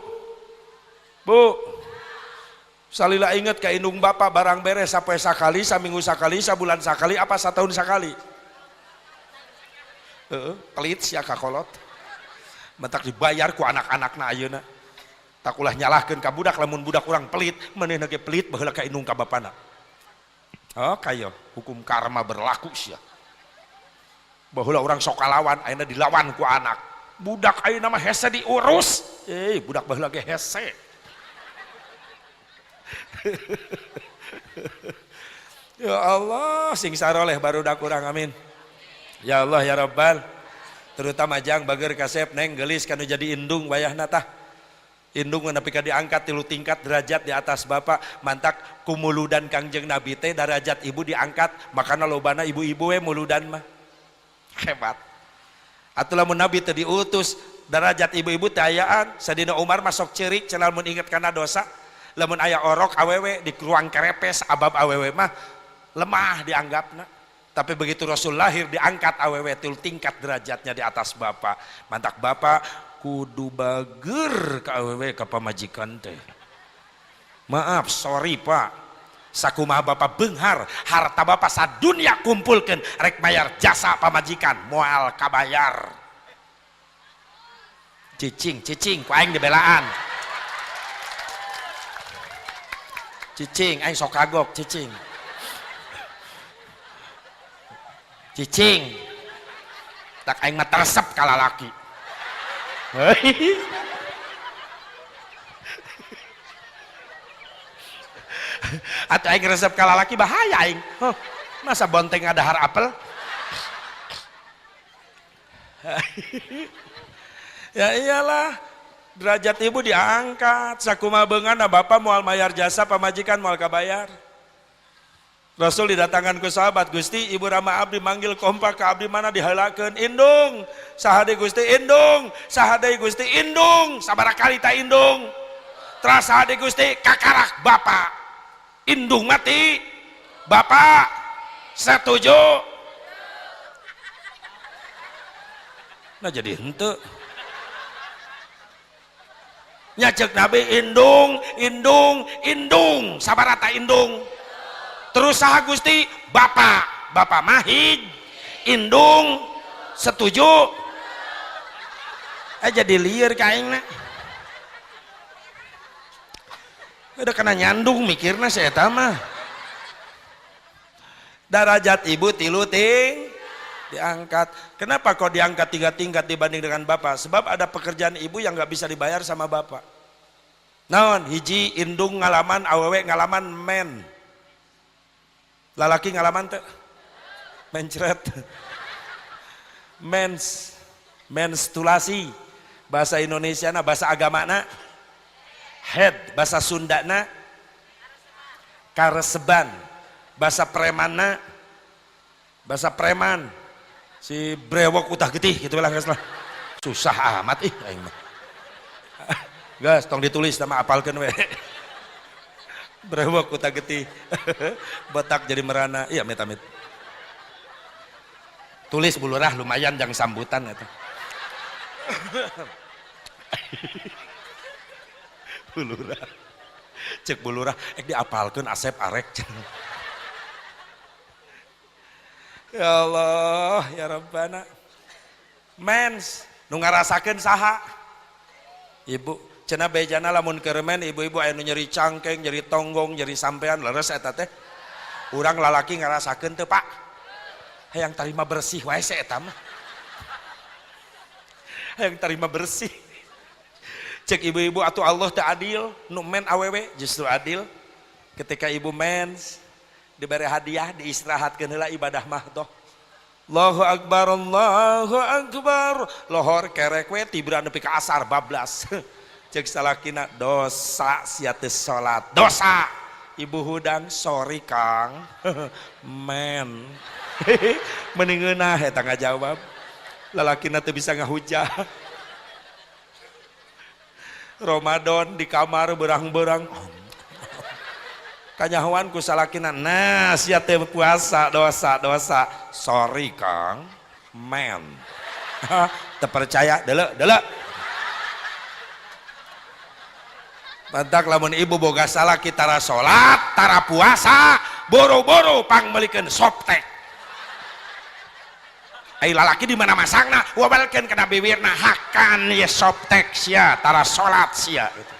salila inget ka indung bapa barang beres sapoe sakali saminggu sakali sabulan sakali apa satahun sakali pelit sia kakolot mentak dibayar ku anak-anakna ayeuna tak ulah nyalahkeun ka budak lamun budak urang pelit manehna ge pelit baheula ka indung ka bapana oh kayo hukum karma berlaku sia baheula urang sok kalawan ayeuna dilawan ku anak budak ayeuna mah hese diurus budak baheula ge hese ya Allah sing saroleh barudak urang amin. Ya Allah ya Rabbal terutama jang bager kasep neng gelis kanu jadi indung wayahna tah indung nepi ka diangkat 3 tingkat derajat di atas bapa mantak kumuludan kangjeng Nabi teh derajat ibu diangkat makana lobana ibu-ibu we muludan mah hebat atuh lamun Nabi teh diutus derajat ibu-ibu teh ayaan sadina Umar masuk ceurik cenah mun inget kana dosa lamun aya orok awewe di ruang kerepes abab awewe mah lemah dianggapna tapi begitu Rasul lahir diangkat awewe 3 tingkat derajatnya di atas bapa mantak bapa kudu bager ka awewe ka pamajikan teh maaf sorry Pak sakumaha bapa beunghar harta bapa sadunya kumpulkeun rek bayar jasa pamajikan moal kabayar cicing ku aing dibelaan cicing aing sok kagok cicing tak aing mah teresep ka lalaki atuh aing resep ka lalaki bahaya aing masa bonteng ngadahar apel ya iyalah derajat ibu diangkat sakumaha beunganna bapa moal mayar jasa pamajikan moal kabayar Rasul didatangkan ke sahabat Gusti ibu Rama abdi manggil kompak ke abdi mana diheulakeun indung sahade Gusti indung sahade Gusti indung sabaraha kali ta indung terus sahade Gusti kakarak bapa indung mati bapa setuju nah jadi henteu nyajek Nabi indung sabaraha ta indung terus saha Gusti bapak mahid indung setuju jadi lieur ka aingna udah kena nyandung mikirna saya mah. Derajat ibu tilu diangkat. Kenapa kok diangkat 3 tingkat dibanding dengan bapak? Sebab ada pekerjaan ibu yang nggak bisa dibayar sama bapak. Naon hiji indung ngalaman, awewe ngalaman men. Lalaki ngalaman teh mencret. Menstruasi bahasa Indonesia na, bahasa agama na head, bahasa Sunda na kareseban, bahasa preman na bahasa preman si brewok utah getih gitu lah guys lah, susah amat aing mah guys tong ditulis nama apalkeun we brewok utah getih botak jadi merana iya amit-amit tulis bulurah lumayan jang sambutan eta bulurah cek bulurah diapalkeun asep arek ya Allah ya Rabbana mens nu ngarasakeun saha ibu cenah bejana lamun keur men ibu-ibu aya nu nyeri cangkeng nyeri tonggong nyeri sampean leres eta teh urang lalaki ngarasakeun teu Pak hayang tarima bersih wae se eta mah hayang tarima bersih cek ibu-ibu atuh Allah teu adil nu men awewe justru adil ketika ibu mens diberi hadiah diistirahatkeun heula ibadah mah doh Allahu akbar Allahu akbar lohor kerek we tibra nepi ka asar bablas cek salakina dosa sia teu salat dosa ibu hudang sorry Kang men mending ngeunah eta ngajawab lalakina teu bisa ngahujah Ramadan di kamar berang-berang kanyahoan ku salakina nah sia teu puasa dosa sorry Kang men teu percaya deuleu mantak lamun ibu boga salaki tara salat tara puasa boro-boro pang meulikeun softtek ai lalaki di mana masangna wabalkeun kana bibirna hakan ye softtek sia tara salat sia gitu.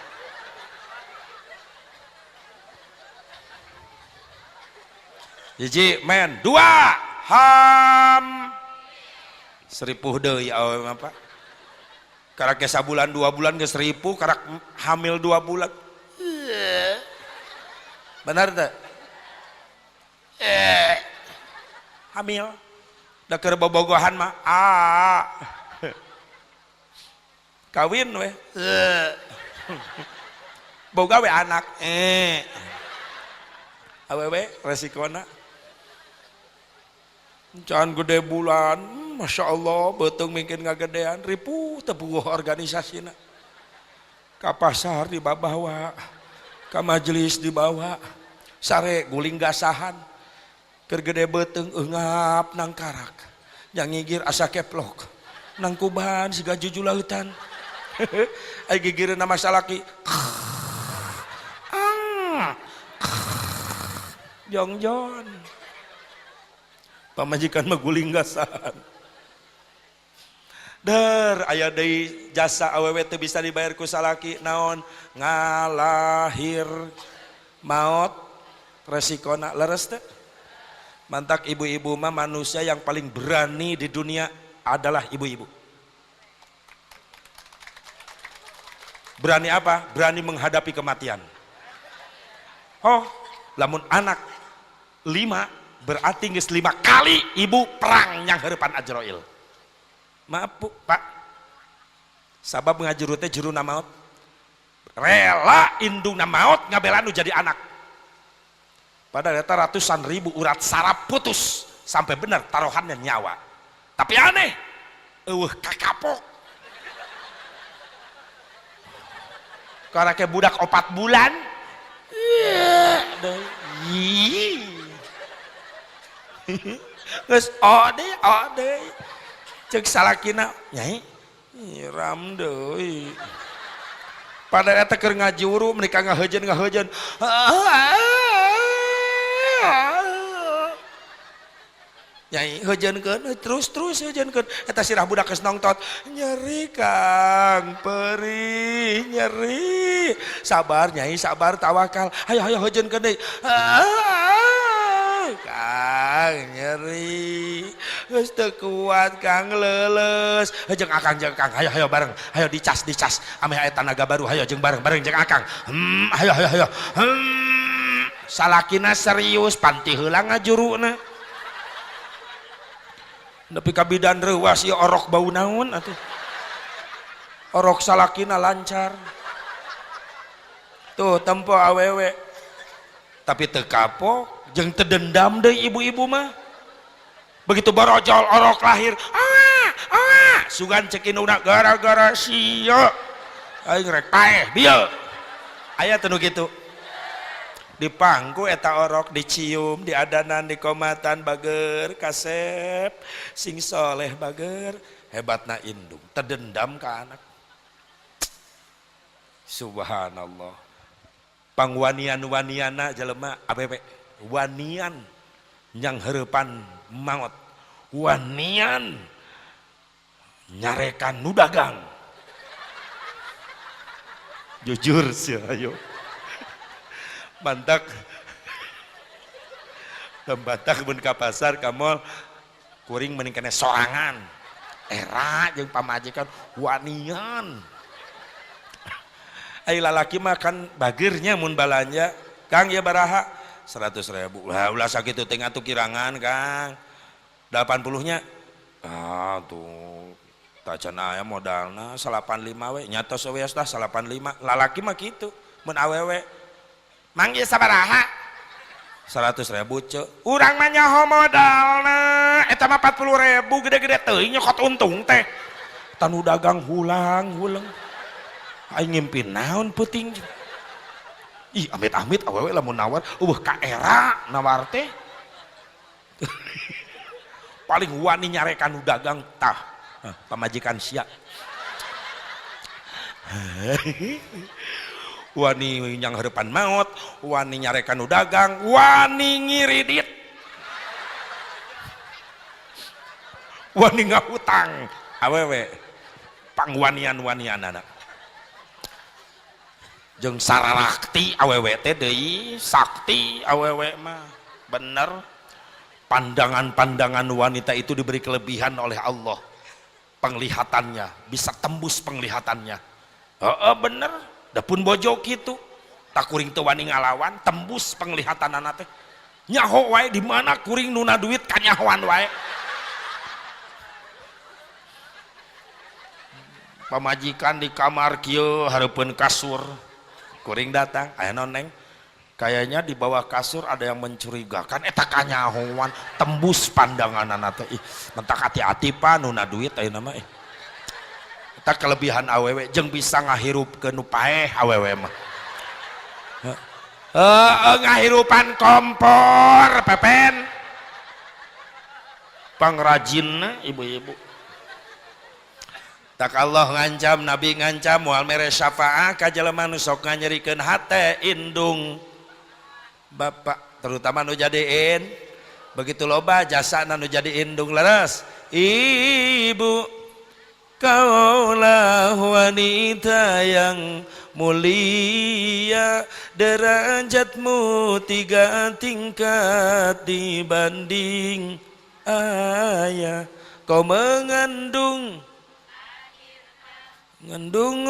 Hiji men, 2 ham seripuh deui awewe mah Pak. Karak ge sabulan 2 bulan geus 1000, karak hamil 2 bulan. Benar teh? Hamil. Da keur bobogohan mah kawin we. Boga we anak. Awewe resikona can gede bulan Masya Allah betung mungkin ngagedean ripuh tepuh organisasina ka pasar dibawa ka majelis dibawa sare guling gasahan keur gede betung eungap nang karak yang ngigir asa keplok nang kuban siga jujulautan ai gigireun nama salaki jongjon pamajikan mah guling gasahan der aya deui jasa awewe teu bisa dibayar ku salaki naon ngalahir maot resikona leres teh mantak ibu-ibu mah manusia yang paling berani di dunia adalah ibu-ibu. Berani apa? Berani menghadapi kematian. Oh lamun anak 5 berarti geus 5 kali ibu perang yang heurepan Ajroil. Maaf Bu, Pak. Sabab ngajuru teh juruna maot. Rela indungna maot ngabela nu jadi anak. Padahal eta ratusan ribu urat saraf putus sampai benar taruhannya nyawa. Tapi aneh, kakapok. Karena ke budak 4 bulan. Geus ode cek salakina nyai nyiram deui pada eta keur ngajuru mereka ngaheujeun Nyai heujeunkeun terus heujeunkeun eta sirah budak geus nongtot nyeri Kang perih nyeri sabar Nyai sabar tawakal hayo heujeunkeun deui Kang nyeri geus teu kuat Kang leuleus jeung Akang hayo bareng hayo dicas ame aya tanaga baru hayo jeung bareng jeung Akang hayo salakina serius panti heula ngajuruna nepi ka bidan reuas ieu orok bau naon atuh orok salakina lancar tuh tempo awewe tapi teu kapok jeung teu dendam deui ibu-ibu mah begitu barojol orok lahir sugan cek indungna gara-gara sieu aing rek paeh bieu aya teu nu kitu dipangku eta orok dicium diadanan dikomatan bager kasep sing soleh bager hebatna indung terdendam ke anak subhanallah pangwanian-waniana jelema abewe wanian yang heurepan maot wanian nyarekan nu dagang jujur sih ayo bantak mun ka pasar ka mall kuring mending kene sorangan era jeung pamajikan wanian ai lalaki mah kan bagirnya mun balanja Kang ya baraha 100.000 lah ulah sakitu teh atuh kirangan Kang 80 nya tuh tacan aya modalna 85 we nyatos we tah 85 lalaki mah kitu mun awewe Mang ieu sabaraha 100.000 ceuk urang mah nyaho modalna eta mah 40.000 gede-gede teuing nyokot untung teh tanu dagang hulang aing ngimpi naon peuting ih amit-amit awewe lamun nawar ka era nawar teh paling wani nyarekan nu dagang tah pamajikan sia wani yang harapan maut wani nyarekan nu dagang wani ngiridit wani ngahutang awewe pangwanian-wanianana jeung sararakti awewe teh deui sakti awewe mah bener pandangan-pandangan wanita itu diberi kelebihan oleh Allah penglihatannya bisa tembus penglihatannya bener dapun bojo kitu tak kuring teu wani ngalawan tembus penglihatan anak teh nyaho wae di mana kuring nuna duit kanyahoan wae pamajikan di kamar kieu hareupeun kasur kuring datang aya naon neng kayaknya di bawah kasur ada yang mencurigakan eta kanyahoan tembus pandangan anak teh mentak hati-hati pa nuna duit ayeuna mah tak kelebihan awewe jeung bisa ngahirupkeun nu paeh awewe mah ngahirupan kompor pepen pangrajinna ibu-ibu tak Allah ngancam Nabi ngancam moal mere syafaah ka jelema nu sok nganyerikeun hate indung bapak terutama nu jadiin begitu loba jasa nu jadi indung leres ibu kaulah wanita yang mulia derajatmu 3 tingkat dibanding ayah kau mengandung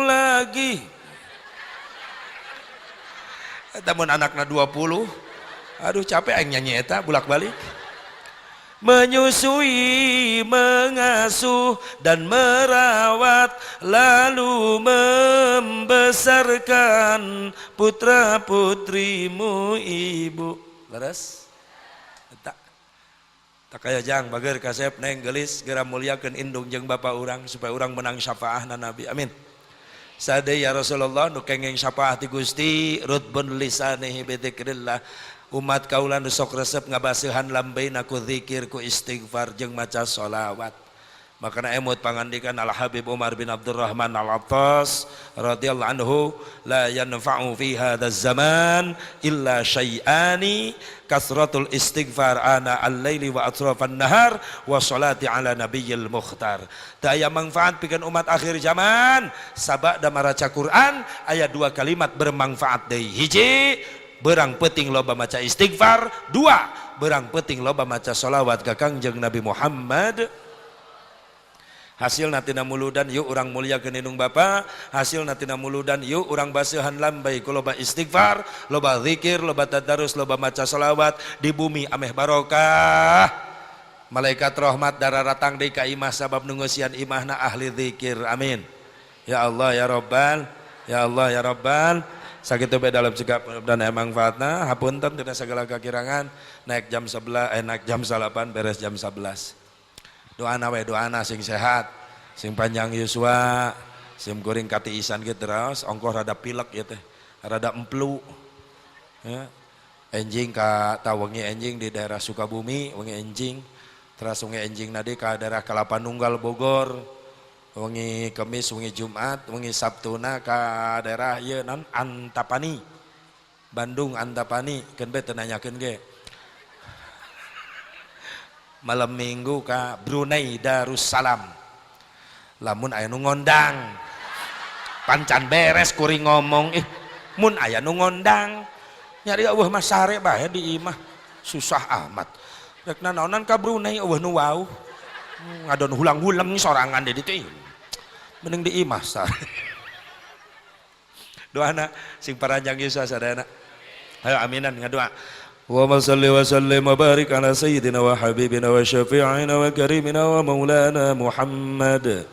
lagi namun anakna 20 aduh capek aing nyanyi eta bolak-balik menyusui, mengasuh dan merawat lalu membesarkan putra putrimu ibu leres tak kaya jang bager kasep neng gelis geura muliakeun indung jeung bapa urang supaya urang menang syafaahna Nabi amin sadaya ya Rasulullah nu kenging syafaah ti Gusti rutbun lisanihi bi dzikrillah umat kaula nu sok resep ngabaseuhan lambeina ku zikir ku istighfar jeung maca sholawat makana emut pangandikan Al Habib Umar bin Abdurrahman Al Attas radhiyallahu anhu, la yanfa'u fi hadzal zaman illa syai'ani kasratul istighfar ana al-laili wa atrafan nahar wa salati ala nabiyil mukhtar. Daya manfaat pikeun umat akhir zaman sabada maraca Quran aya dua kalimat bermanfaat deui. Hiji, berang penting loba maca istighfar. Dua, berang penting loba maca sholawat ka Kangjeng Nabi Muhammad. Hasil natina muludan yuk orang mulia keninung Bapa, hasil natina muludan yuk orang basuhan lambai ku loba istighfar, loba zikir, loba tadarus, loba maca sholawat, di bumi ameh barokah. Malaikat rahmat dararatang deui ka imah sabab nungusian imahna ahli zikir. Amin. Ya Allah ya Rabbal, ya Allah ya Rabbal. Sakitu bae dalam cegap dan manfaatna. Hapunten tina sagala kakirangan. Naik jam 11 naik jam 8 beres jam 11. Doana we doana sing sehat, sing panjang yuswa, sing goreng katiisan gitu terus, ongkoh rada pilek ya teh, rada emplu, ya. Enjing ka tawengi enjing di daerah Sukabumi, wengi enjing, terus wengi enjing nadi ka daerah Kelapa Nunggal Bogor, wengi Kemis, wengi Jumat, wengi Sabtuna ka daerah ye non Antapani, Bandung Antapani, keun teu nanyakeun ge. Malam minggu ka Brunei Darussalam, lamun aya nu ngondang pancan beres kuring ngomong mun aya nu ngondang nyari eueuh mah sare bae di imah susah amat rek naonan ka Brunei eueuh nu wau ngadon hulang-hulang sorangan di ditu mending di imah sare. Doana sing paranjang ieu sadayana ayo aminan ngadoa. Allahumma salli wa sallim wa barik ala sayyidina wa habibina wa syafi'ina wa karimina wa maulana Muhammad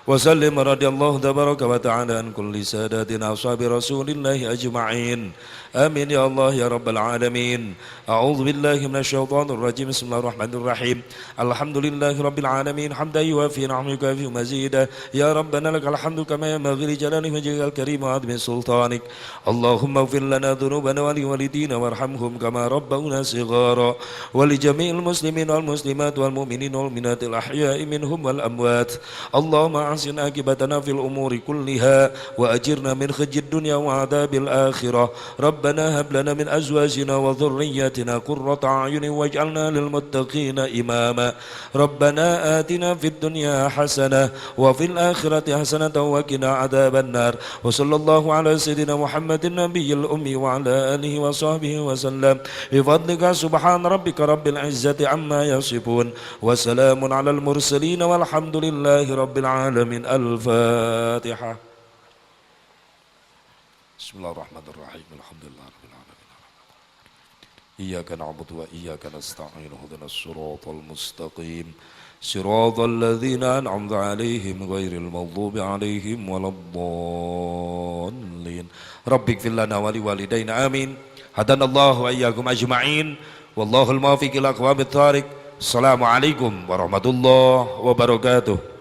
wa sallim radhiyallahu tabaraka wa ta'ala an kulli sadatina ashabi rasulillahi ajma'in. Amin ya Allah ya rabbal alamin. A'udzu billahi minasyaitonir rajim. Bismillahirrahmanirrahim. Alhamdulillahi rabbil alamin hamdan yuwafi ni'amaka fi mazida. Ya rabbana lakal hamdu kama yanbaghi li jalali wajhikal karim wa 'azimi sultanik. Allahumma ighfir lana dhunubana wa liwalidina warhamhum kama rabbawna shighara wa li jami'il muslimin wal muslimat wal mu'minin wal mu'minatil ahya'i minhum wal amwat. Allahumma ahsin akibatana fil umuri kulliha wa ajirna min khizyid dunya wa 'adzabil akhirah. ربنا هب لنا من أزواجنا وذرياتنا قرة أعين واجعلنا للمتقين إماما ربنا آتنا في الدنيا حسنة وفي الآخرة حسنة وقنا عذاب النار وصلى الله على سيدنا محمد النبي الأمي وعلى آله وصحبه وسلم بفضلك سبحان ربك رب العزة عما يصفون وسلام على المرسلين والحمد لله رب العالمين. الفاتحة. Bismillahirrahmanirrahim. Alhamdulillahirabbil alamin. Iyyaka na'budu wa iyyaka nasta'in. Ihdinas siratal mustaqim. Siratal ladzina an'amta 'alaihim ghairil maghdubi 'alaihim waladdallin. Rabbighfir lana wa liwalidayna amin. Hadanallahu wa iyyakum ajma'in. Wallahul muwaffiq ila aqwamit thariq. Assalamualaikum warahmatullahi wabarakatuh.